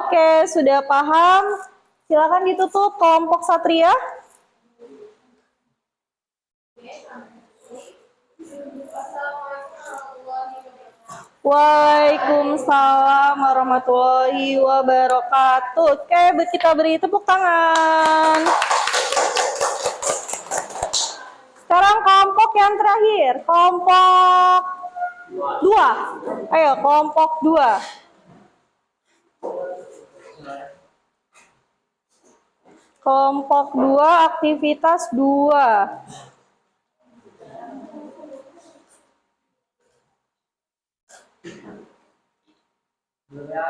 Oke, sudah paham. Silakan ditutup kelompok Satria. Waalaikumsalam warahmatullahi wabarakatuh. Oke, kita beri tepuk tangan. Sekarang kelompok yang terakhir, kelompok 2. Ayo, kelompok 2. Kelompok 2, aktivitas 2. Sebelumnya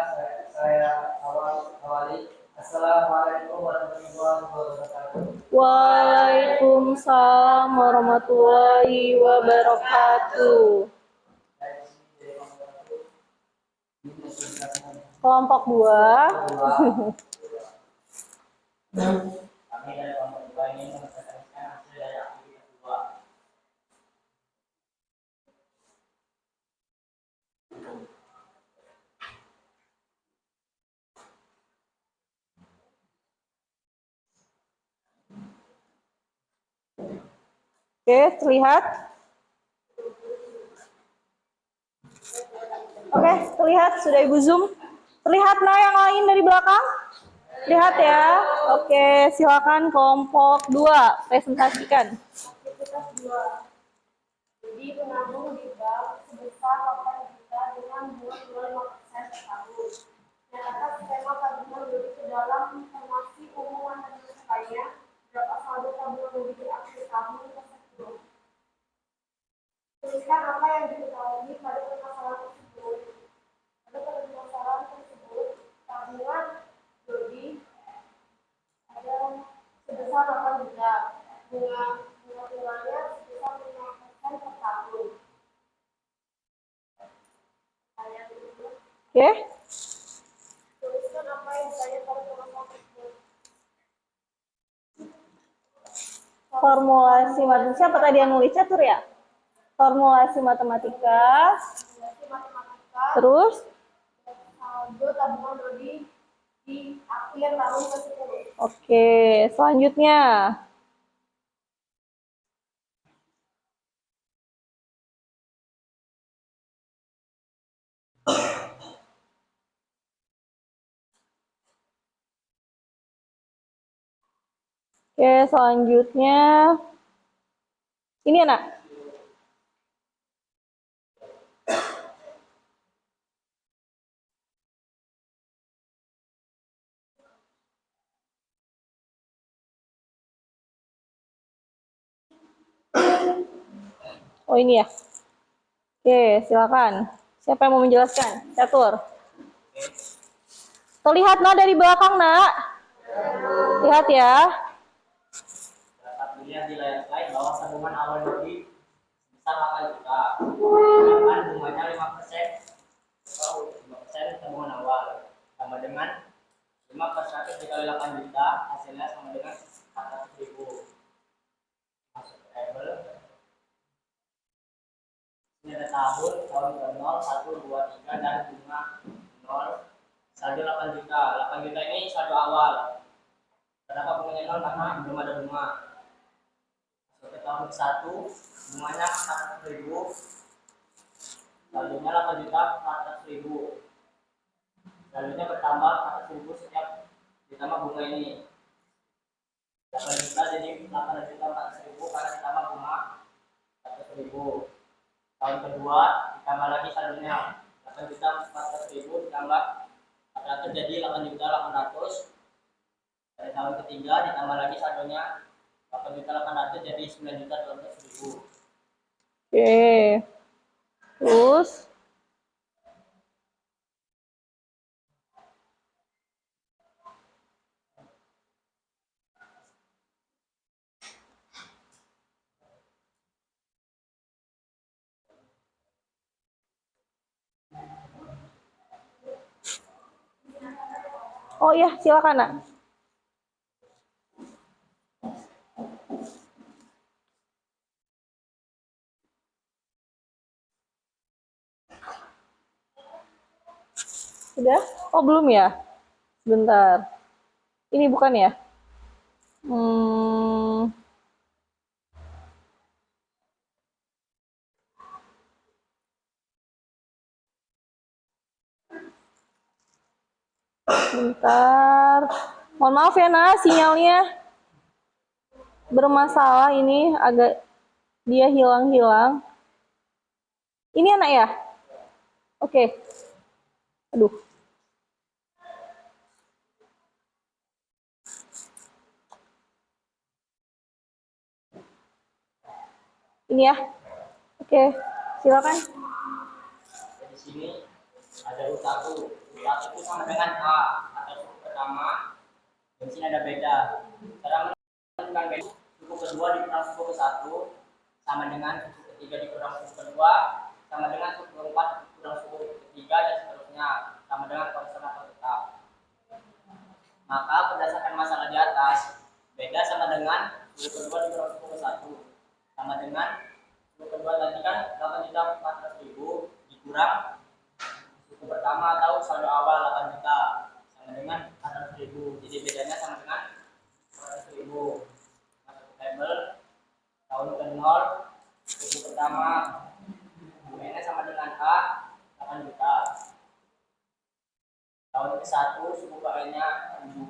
saya awali. Assalamualaikum warahmatullahi wabarakatuh. Waalaikumsalam warahmatullahi wabarakatuh. Kelompok 2. Kami dari kelompok 2 ini mempresentasikan hasil dari aktivitas 2. Oke, terlihat? Oke, terlihat sudah Ibu zoom. Terlihat nah yang lain dari belakang? Lihat ya. Oke, silakan kelompok 2 presentasikan. Aktivitas 2. Jadi menabung di bank sebesar 8 juta dengan bunga 25% per tahun. Nyatakan skema tabungan lebih ke dalam informasi umum dan pesertanya berapa saldo tabungan lebih di akhir tahun tersebut. Tuliskan apa yang diketahui pada permasalahan tersebut. Pada permasalahan tersebut, tabungan lebih ada sebesar 8 juta. Bunganya sebesar 5% per tahun. Pertanyaan kedua, Oke. tuliskan apa yang ditanya pada permasalahan tersebut. Formulasi matematika. Siapa tadi yang nulis? Catur ya? Formulasi matematika. Formulasi matematika. Terus? Saldo tabungan lebih di akhir tahun tersebut. Oke, selanjutnya. Oke, selanjutnya. Ini anak. Oh ini ya. Oke, silakan. Siapa yang mau menjelaskan? Catur. Terlihat nak dari belakang nak. Lihat ya. Dapat dilihat di layar slide bahwa tabungan awal lebih sebesar 8 juta. Sedangkan bunganya 5%. 5% tabungan awal. Sama dengan 5% dikali 8 juta, hasilnya sama dengan 400.000. Ini ada tahun ke 0, 1, 2, 3, dan bunga 0. Saldo 8 juta. 8 juta ini saldo awal. Kenapa bunganya 0? Karena belum ada bunga. Masuk ke tahun ke-1, bunganya 400.000. Saldonya 8 juta 400.000. Saldonya bertambah 400.000 setiap ditambah bunga ini. 8 juta jadi 8 juta 400.000 karena ditambah bunga 100.000. Tahun kedua ditambah lagi saldonya 8 juta 400.000 ditambah 400 jadi 8 juta 800. Dari tahun ketiga ditambah lagi saldonya 8 juta 800 jadi 9 juta 200.000. Oke. Terus oh iya, silakan, Nak. Sudah? Oh, belum ya? Sebentar. Ini bukan ya? Hmm, bentar. Mohon maaf ya, Nak, sinyalnya bermasalah ini, agak dia hilang-hilang. Ini anak ya? Oke. Aduh. Ini ya. Oke. Silakan. Di sini ada U1. U1 itu sama dengan A atau suku pertama. Di sini ada beda. Cara menentukan beda, suku kedua dikurang suku ke-1 sama dengan suku ketiga dikurang suku kedua sama dengan suku keempat dikurang suku ketiga dan seterusnya sama dengan konstan atau tetap. Maka berdasarkan masalah di atas, beda sama dengan suku kedua dikurang suku ke-1 sama dengan suku kedua tadi kan 8.400.000 dikurang suku pertama atau saldo awal 8 juta sama dengan 400.000. Jadi bedanya sama dengan 400.000. Masuk ke tabel tahun ke 0 suku pertama UN sama dengan A 8 juta. Tahun ke 1 suku KN-nya 2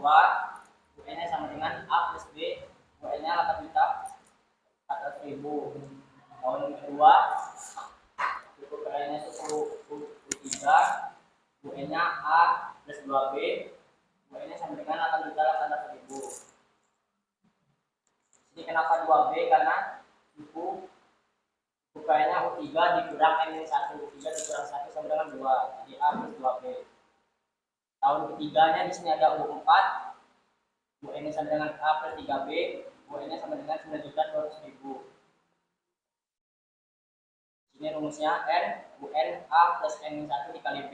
UN sama dengan A plus B UN-nya 8 juta 400.000. Tahun kedua suku KN-nya suku U3 UN-nya A plus 2B UN-nya sama dengan 8 juta 800.000. Ini kenapa 2B? Karena suku KN-nya U3 dikurang N-1 U3 dikurang 1 sama dengan 2 jadi A plus 2B. Tahun ketiganya di sini ada U4 UN-nya sama dengan A plus 3B UN-nya sama dengan 9.200.000. Ini rumusnya N UN A plus N-1 dikali B.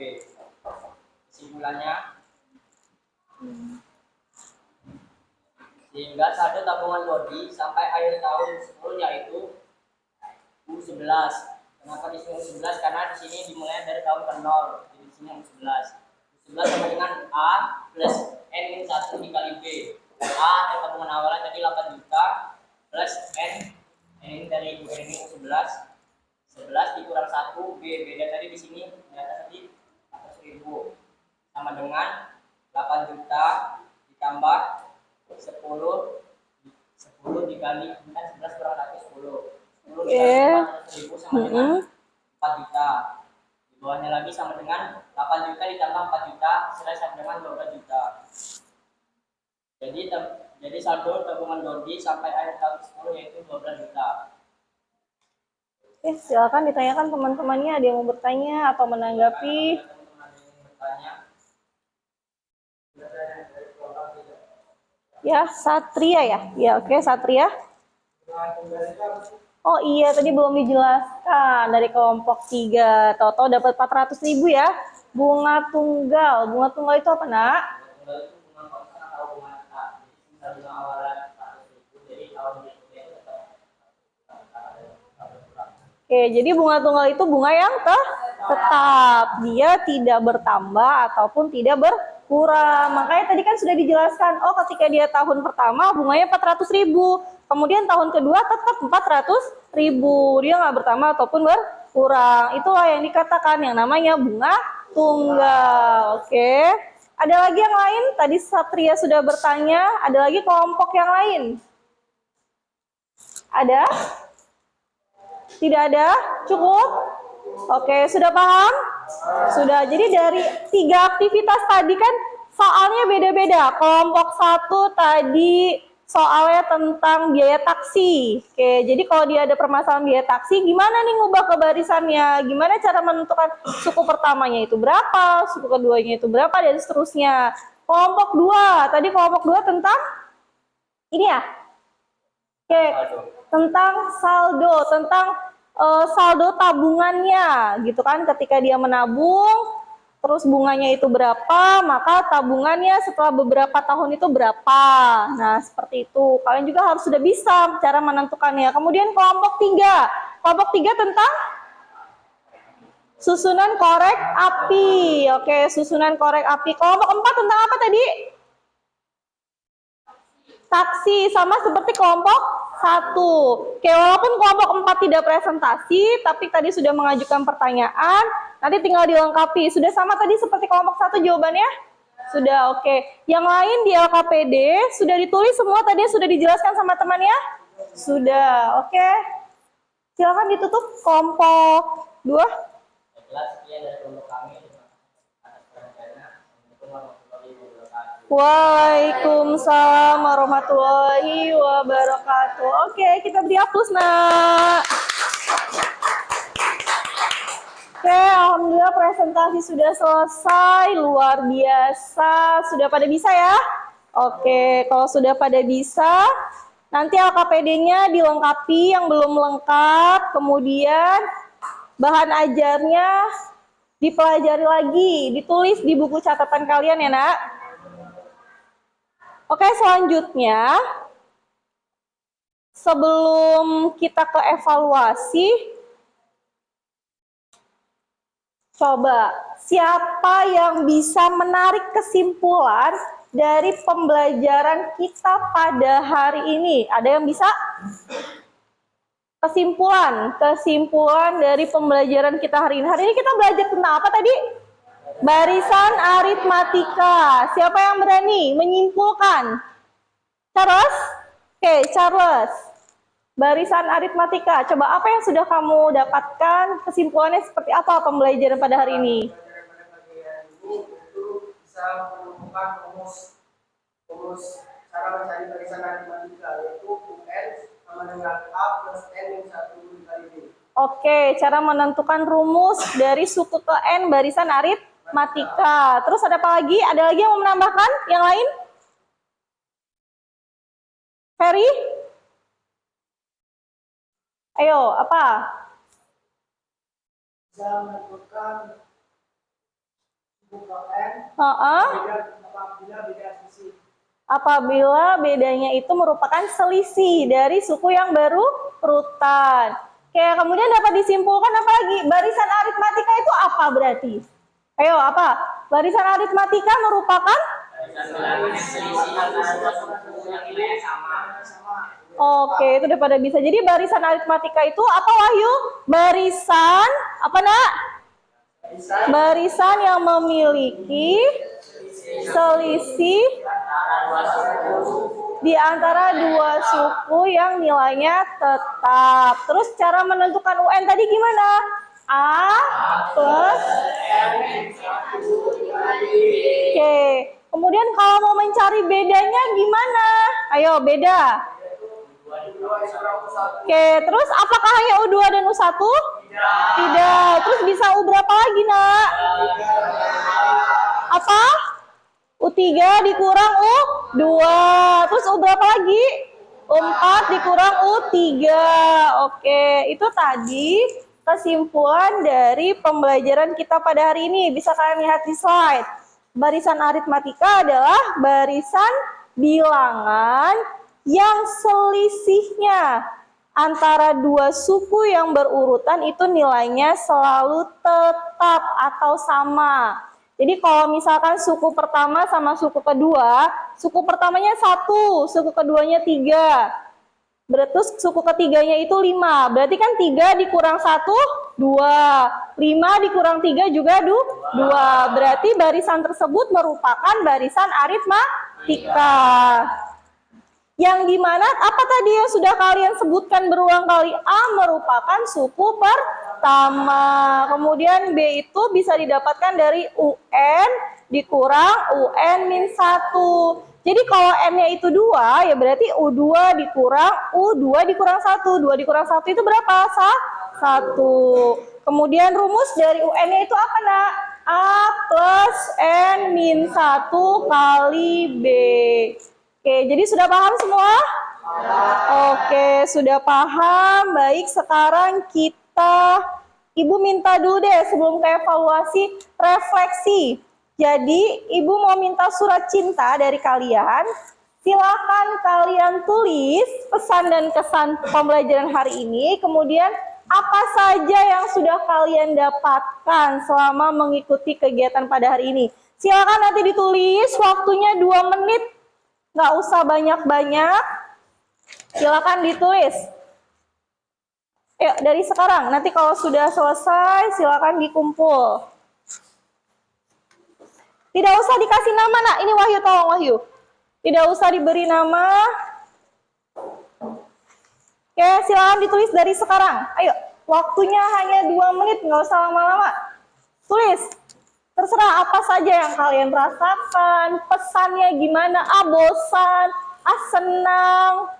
Kesimpulannya, sehingga saldo tabungan Lodi sampai akhir tahun 10 yaitu U11. Kenapa di sini U11? Karena di sini dimulai dari tahun ke 0. Jadi di sini U11. U11 sama dengan A plus N-1 dikali B. A dari tabungan awalnya tadi 8 juta plus N ini dari UN ini U11. 11 dikurang 1 B, beda tadi di sini di atas tadi 100.000 sama dengan 8 juta ditambah 10 dikali kan 11 kurang 1 10 dikali 400.000 sama dengan 4 juta. Di bawahnya lagi sama dengan 8 juta ditambah 4 juta sama dengan 12 juta. Jadi saldo tabungan Dodi sampai akhir tahun 10 yaitu 12 juta. Silakan ditanyakan teman-temannya, ada yang mau bertanya atau menanggapi. Ya, Satria ya? Ya, oke, Satria. Oh iya, tadi belum dijelaskan dari kelompok 3. Toto dapat 400.000 ya. Bunga tunggal. Bunga tunggal itu apa, Nak? Oke, jadi bunga tunggal itu bunga yang tetap. Dia tidak bertambah ataupun tidak berkurang. Makanya tadi kan sudah dijelaskan, oh ketika dia tahun pertama bunganya 400.000. Kemudian tahun kedua tetap 400.000. Dia nggak bertambah ataupun berkurang. Itulah yang dikatakan yang namanya bunga tunggal. Oke. Ada lagi yang lain? Tadi Satria sudah bertanya. Ada lagi kelompok yang lain? Ada? Tidak ada? Cukup? Oke, sudah paham? Sudah. Jadi dari 3 aktivitas tadi kan soalnya beda-beda. Kelompok 1 tadi soalnya tentang biaya taksi. Oke, jadi kalau dia ada permasalahan biaya taksi, gimana nih ngubah ke barisannya? Gimana cara menentukan suku pertamanya itu berapa, suku keduanya itu berapa, dan seterusnya. Kelompok 2, tadi kelompok 2 tentang ini ya? Oke, tentang saldo, tentang saldo tabungannya, gitu kan? Ketika dia menabung, terus bunganya itu berapa, maka tabungannya setelah beberapa tahun itu berapa. Nah, seperti itu. Kalian juga harus sudah bisa cara menentukannya. Kemudian kelompok 3. Kelompok 3 tentang susunan korek api. Oke, susunan korek api. Kelompok 4 tentang apa tadi? Taksi, sama seperti kelompok 1. Oke, walaupun kelompok 4 tidak presentasi, tapi tadi sudah mengajukan pertanyaan, nanti tinggal dilengkapi. Sudah sama tadi seperti kelompok 1 jawabannya? Sudah, oke. Yang lain di LKPD, sudah ditulis semua tadi sudah dijelaskan sama temannya? Sudah, oke. Silakan ditutup kelompok 2. Jelas sekian dari kelompok kami atas perhatiannya. Waalaikumsalam warahmatullahi wabarakatuh. Oke, kita beri aplaus, nak. Oke, alhamdulillah presentasi sudah selesai, luar biasa. Sudah pada bisa ya? Oke, kalau sudah pada bisa, nanti LKPD-nya dilengkapi yang belum lengkap, kemudian bahan ajarnya dipelajari lagi, ditulis di buku catatan kalian ya, nak. Oke, selanjutnya, sebelum kita ke evaluasi, coba siapa yang bisa menarik kesimpulan dari pembelajaran kita pada hari ini? Ada yang bisa? Kesimpulan dari pembelajaran kita hari ini. Hari ini kita belajar tentang apa tadi? Barisan aritmatika. Siapa yang berani menyimpulkan? Charles? Oke, Charles. Barisan aritmatika. Coba apa yang sudah kamu dapatkan? Kesimpulannya seperti apa pembelajaran pada hari ini? Pembelajaran pada bagian ini itu bisa menemukan rumus cara mencari barisan aritmatika, yaitu UN sama dengan A plus N yang 1 dikali B. Oke, cara menentukan rumus dari suku ke N barisan aritmatika. Terus ada apa lagi? Ada lagi yang mau menambahkan? Yang lain? Ferry? Ayo, apa? Bisa menentukan suku ke N apabila beda sisi. Apabila bedanya itu merupakan selisih dari suku yang baru urutan. Oke, kemudian dapat disimpulkan apa lagi? Barisan aritmatika itu apa berarti? Ayo, apa? Barisan aritmatika merupakan? selisih antara dua suku yang nilainya sama. Oke, itu udah pada bisa. Jadi barisan aritmatika itu apa, Wahyu? Barisan, apa nak? Barisan yang memiliki selisih di antara dua suku yang nilainya tetap. Terus cara menentukan UN tadi gimana? A plus Oke. Kemudian kalau mau mencari bedanya gimana? Ayo, beda. Oke, terus apakah hanya U2 dan U1? Tidak. Terus bisa U berapa lagi, nak? Apa? U3 dikurang U2. Terus U berapa lagi? U4 dikurang U3. Oke, itu tadi kesimpulan dari pembelajaran kita pada hari ini. Bisa kalian lihat di slide. Barisan aritmatika adalah barisan bilangan yang selisihnya antara dua suku yang berurutan itu nilainya selalu tetap atau sama. Jadi kalau misalkan suku pertama sama suku kedua, suku pertamanya 1, suku keduanya 3. Berarti suku ketiganya itu 5. Berarti kan 3 dikurang 1, 2. 5 dikurang 3 juga 2. Berarti barisan tersebut merupakan barisan aritmatika. Yang dimana apa tadi yang sudah kalian sebutkan berulang kali? A merupakan suku pertama. Kemudian B itu bisa didapatkan dari UN dikurang UN min 1. Jadi kalau N-nya itu 2, ya berarti U2 dikurang U2 dikurang 1. 2 dikurang 1 itu berapa? 1. Kemudian rumus dari UN-nya itu apa, Nak? A plus N min 1 kali B. Oke, jadi sudah paham semua? Oke, sudah paham. Baik, sekarang Ibu minta dulu deh sebelum ke evaluasi, refleksi. Jadi, Ibu mau minta surat cinta dari kalian. Silakan kalian tulis pesan dan kesan pembelajaran hari ini. Kemudian, apa saja yang sudah kalian dapatkan selama mengikuti kegiatan pada hari ini. Silakan nanti ditulis, waktunya 2 menit. Nggak usah banyak-banyak, silakan ditulis. Yuk, dari sekarang, nanti kalau sudah selesai, silakan dikumpul. Tidak usah dikasih nama, Nak. Ini Wahyu, tolong Wahyu. Tidak usah diberi nama. Oke, silakan ditulis dari sekarang. Ayo, waktunya hanya 2 menit, nggak usah lama-lama. Tulis. Terserah apa saja yang kalian rasakan, pesannya gimana, bosan, senang.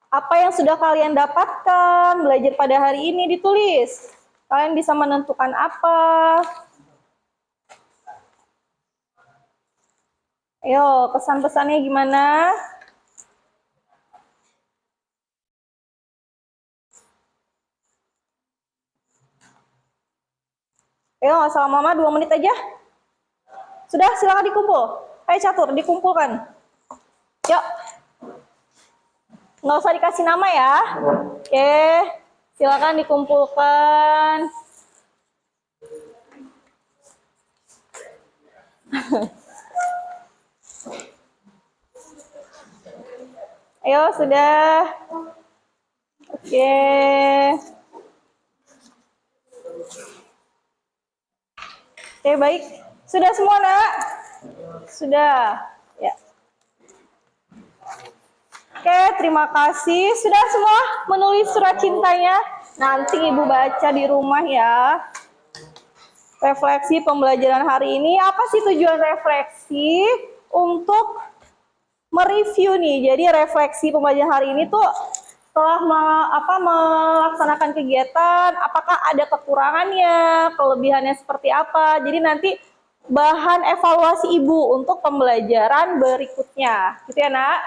Apa yang sudah kalian dapatkan, belajar pada hari ini ditulis. Kalian bisa menentukan apa. Ayo, kesan-pesannya gimana? Ayo, nggak salah mama, 2 menit aja. Sudah, silakan dikumpul. Ayo catur, dikumpulkan. Yuk. Nggak usah dikasih nama ya. Oke, silakan dikumpulkan. Ayo, sudah. Oke. Oke, baik. Sudah semua, Nak? Sudah. Ya. Oke, terima kasih. Sudah semua menulis surat cintanya? Nanti Ibu baca di rumah ya. Refleksi pembelajaran hari ini. Apa sih tujuan refleksi? Untuk mereview nih. Jadi refleksi pembelajaran hari ini tuh setelah melaksanakan kegiatan, apakah ada kekurangannya, kelebihannya seperti apa. Jadi nanti bahan evaluasi Ibu untuk pembelajaran berikutnya. Gitu ya, Nak?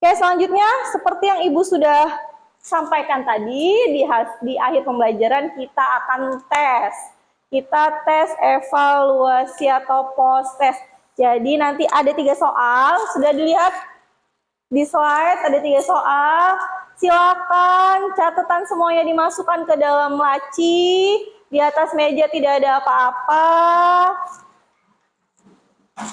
Oke, selanjutnya seperti yang Ibu sudah sampaikan tadi, di akhir pembelajaran kita akan tes. Kita tes evaluasi atau post-test. Jadi nanti ada 3 soal, sudah dilihat? Di slide ada 3 soal, silakan catatan semuanya dimasukkan ke dalam laci, di atas meja tidak ada apa-apa,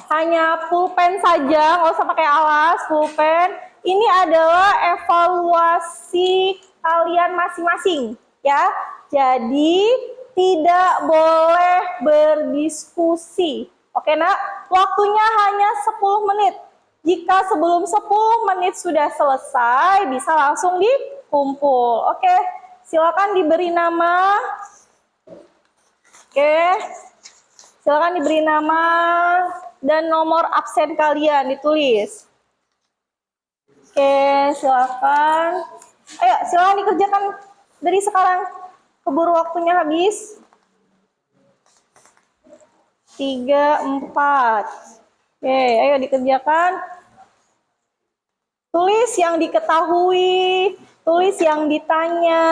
hanya pulpen saja, nggak usah pakai alas, pulpen. Ini adalah evaluasi kalian masing-masing, ya. Jadi tidak boleh berdiskusi, oke, Nak? Waktunya hanya 10 menit. Jika sebelum 10 menit sudah selesai, bisa langsung dikumpul. Oke, silakan diberi nama. Oke, silakan diberi nama dan nomor absen kalian ditulis. Oke, silakan. Ayo, silakan dikerjakan dari sekarang. Keburu waktunya habis. 3, 4. Oke, ayo dikerjakan. Tulis yang diketahui, tulis yang ditanya.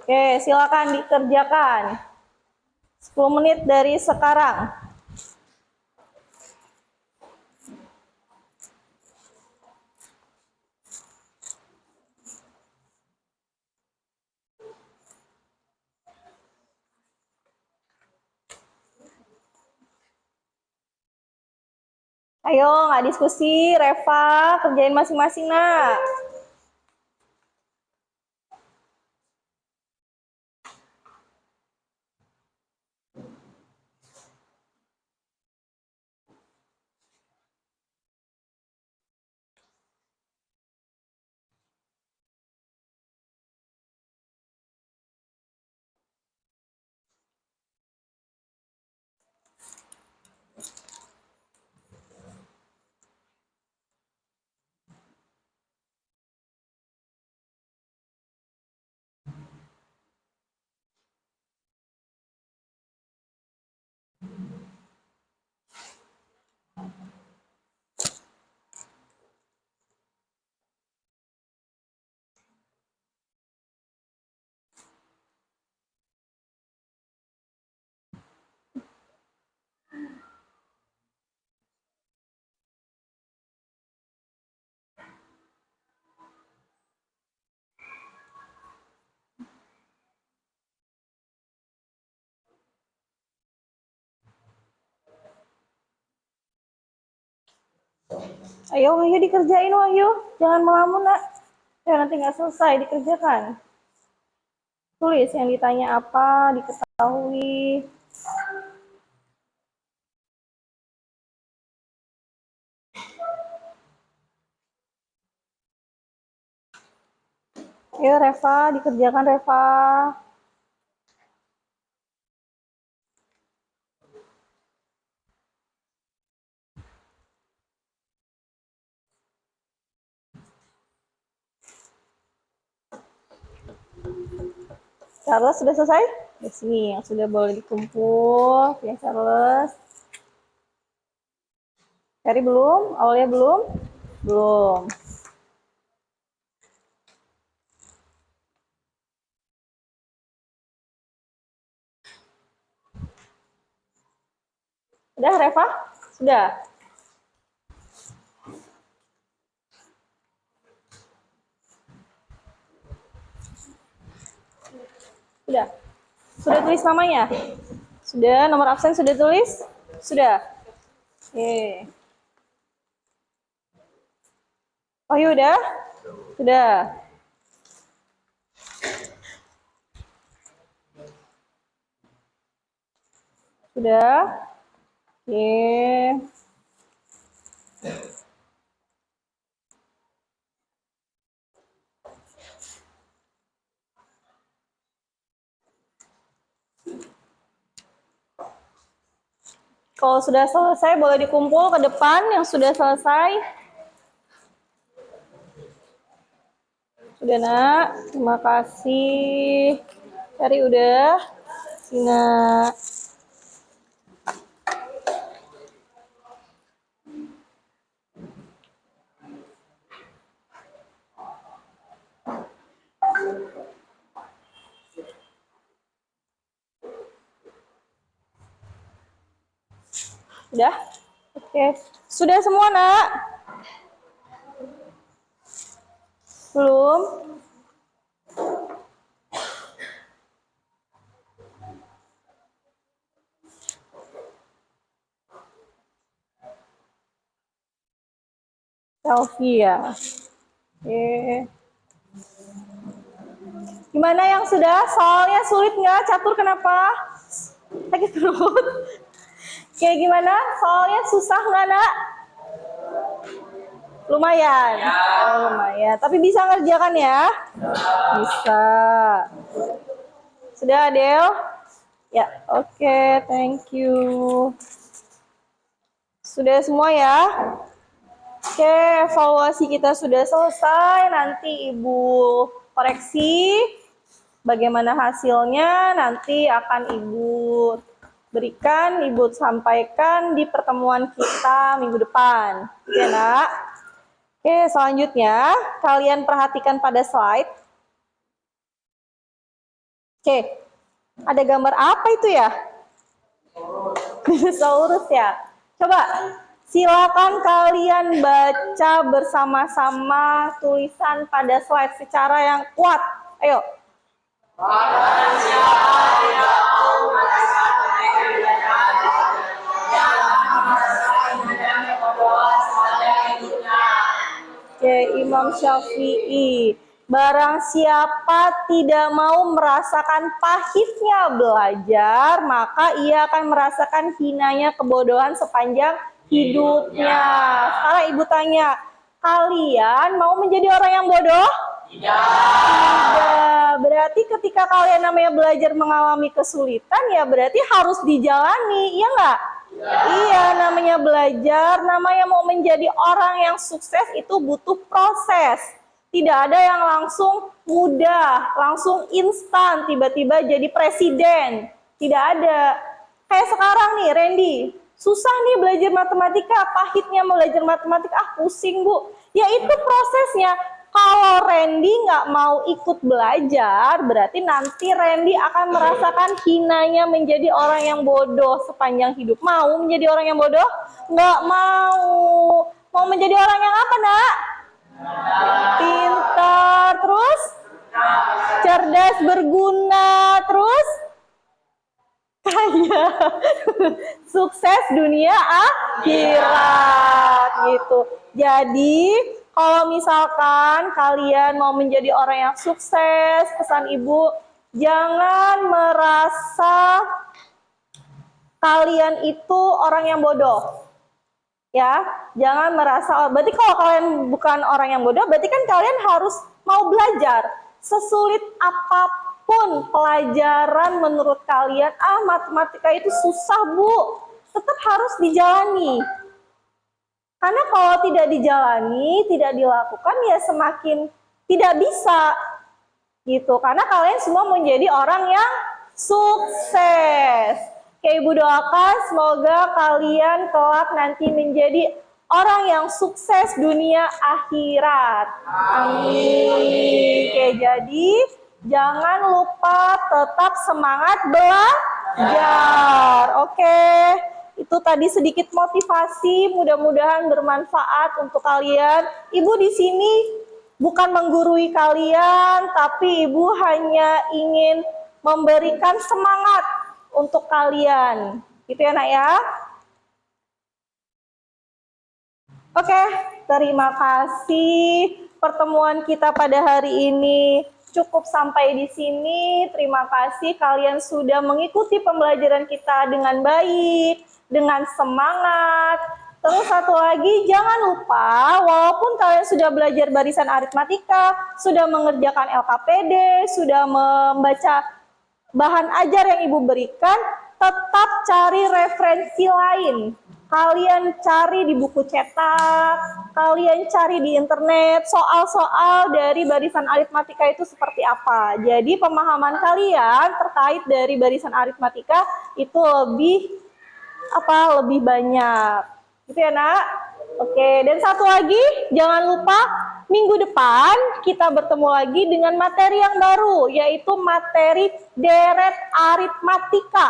Oke, silakan dikerjakan. 10 menit dari sekarang. Ayo, nggak diskusi. Reva, kerjain masing-masing, nak. Ayo, Wahyu dikerjain, Wahyu. Jangan melamun, nak. Ya, nanti nggak selesai dikerjakan. Tulis yang ditanya apa, diketahui. Ayo, Reva, dikerjakan, Reva. Charles sudah selesai? Di sini yang sudah boleh dikumpul. Ya, Charles. Ferry belum? Aulia belum? Belum. Udah, Reva? Sudah? Sudah? Sudah tulis namanya? Sudah? Nomor absen sudah tulis? Sudah? Oke. Oh, ya udah? Sudah? Sudah? Oke. Kalau sudah selesai, boleh dikumpul ke depan yang sudah selesai. Sudah, nak. Terima kasih. Cari udah. Sina. Sudah? Oke. Sudah semua, nak? Belum? Selfie ya. Oke. Gimana yang sudah? Soalnya sulit nggak? Catur kenapa? Sakit perut. Kayak gimana? Soalnya susah nggak, nak? Lumayan. Oh, lumayan. Tapi bisa ngerjakan ya? Bisa. Sudah, Adel? Ya, oke. Thank you. Sudah semua ya? Oke, evaluasi kita sudah selesai. Nanti Ibu koreksi bagaimana hasilnya. Nanti akan Ibu berikan, Ibu sampaikan di pertemuan kita minggu depan. Oke, nak? Oke, selanjutnya kalian perhatikan pada slide. Oke, ada gambar apa itu ya? Dinosaurus ya. Coba silakan kalian baca bersama-sama tulisan pada slide secara yang kuat. Ayo. Oke, Imam Syafi'i. Barang siapa tidak mau merasakan pahitnya belajar, maka ia akan merasakan hinanya kebodohan sepanjang hidupnya. Sekarang ibu tanya, kalian mau menjadi orang yang bodoh? Tidak. Berarti ketika kalian namanya belajar mengalami kesulitan, ya berarti harus dijalani, iya nggak? Iya, namanya belajar, namanya mau menjadi orang yang sukses itu butuh proses. Tidak ada yang langsung mudah, langsung instan, tiba-tiba jadi presiden. Tidak ada. Kayak sekarang nih, Randy. Susah nih belajar matematika, pahitnya belajar matematika, pusing bu. Ya itu prosesnya. Kalau Randy nggak mau ikut belajar, berarti nanti Randy akan merasakan hinanya menjadi orang yang bodoh sepanjang hidup. Mau menjadi orang yang bodoh? Nggak mau. Mau menjadi orang yang apa, nak? Pintar, terus cerdas, berguna, terus kaya, sukses dunia akhirat gitu. Jadi kalau misalkan kalian mau menjadi orang yang sukses, pesan ibu, jangan merasa kalian itu orang yang bodoh. Ya, jangan merasa, berarti kalau kalian bukan orang yang bodoh, berarti kan kalian harus mau belajar. Sesulit apapun pelajaran menurut kalian, matematika itu susah bu, tetap harus dijalani. Karena kalau tidak dijalani, tidak dilakukan, ya semakin tidak bisa. Gitu, karena kalian semua menjadi orang yang sukses. Oke, ibu doakan semoga kalian kelak nanti menjadi orang yang sukses dunia akhirat. Amin. Oke, jadi jangan lupa tetap semangat belajar. Oke, itu tadi sedikit motivasi, mudah-mudahan bermanfaat untuk kalian. Ibu di sini bukan menggurui kalian, tapi ibu hanya ingin memberikan semangat untuk kalian, gitu ya nak ya. Oke, terima kasih pertemuan kita pada hari ini cukup sampai di sini. Terima kasih kalian sudah mengikuti pembelajaran kita dengan baik, dengan semangat. Terus satu lagi, jangan lupa walaupun kalian sudah belajar barisan aritmatika, sudah mengerjakan LKPD, sudah membaca bahan ajar yang ibu berikan, tetap cari referensi lain. Kalian cari di buku cetak, kalian cari di internet, soal-soal dari barisan aritmatika itu seperti apa. Jadi pemahaman kalian terkait dari barisan aritmatika itu lebih banyak. Gitu ya nak? Oke, dan satu lagi, jangan lupa minggu depan kita bertemu lagi dengan materi yang baru, yaitu materi deret aritmatika.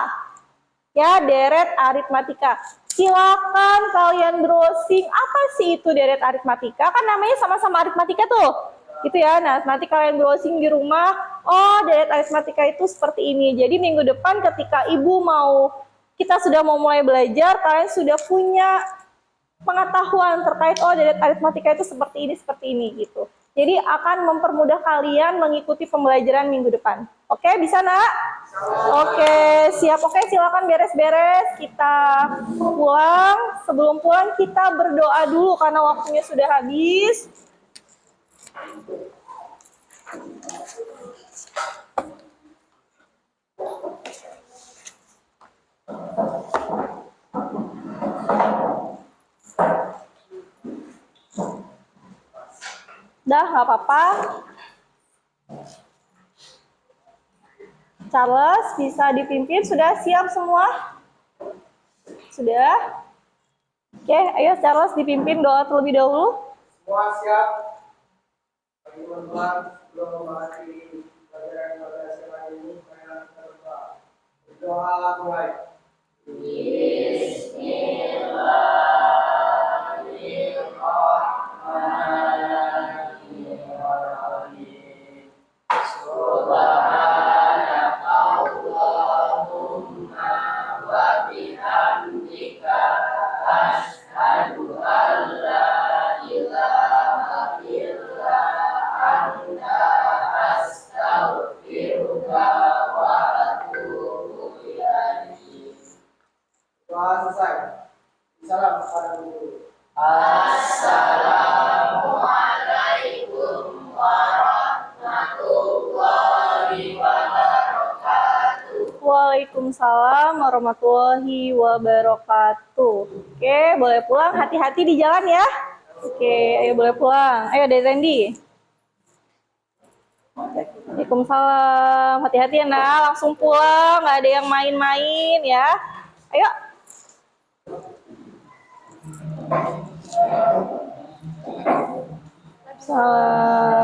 Ya, deret aritmatika. Silakan kalian browsing, apa sih itu deret aritmatika? Kan namanya sama-sama aritmatika tuh. Gitu ya, nah nanti kalian browsing di rumah, oh deret aritmatika itu seperti ini. Jadi minggu depan ketika kita sudah mau mulai belajar, kalian sudah punya pengetahuan terkait deret aritmatika itu seperti ini gitu. Jadi akan mempermudah kalian mengikuti pembelajaran minggu depan. Oke, bisa nak? Oke, siap. Oke, silakan beres-beres. Kita pulang. Sebelum pulang kita berdoa dulu karena waktunya sudah habis. Udah, nggak apa-apa. Charles, bisa dipimpin? Sudah siap semua? Sudah? Oke, ayo Charles dipimpin doa terlebih dahulu. Semua siap? Bagi teman-teman, sebelum membahas pelajaran pada SMA ini, Doa mulai. Doa selesai. Salam kepada guru. Waalaikumsalam warahmatullahi wabarakatuh. Oke, boleh pulang. Hati-hati di jalan ya. Oke, ayo boleh pulang. Ayo, Dede Randy. Waalaikumsalam. Hati-hati ya, nak. Langsung pulang. Nggak ada yang main-main ya. Ayo. Salam.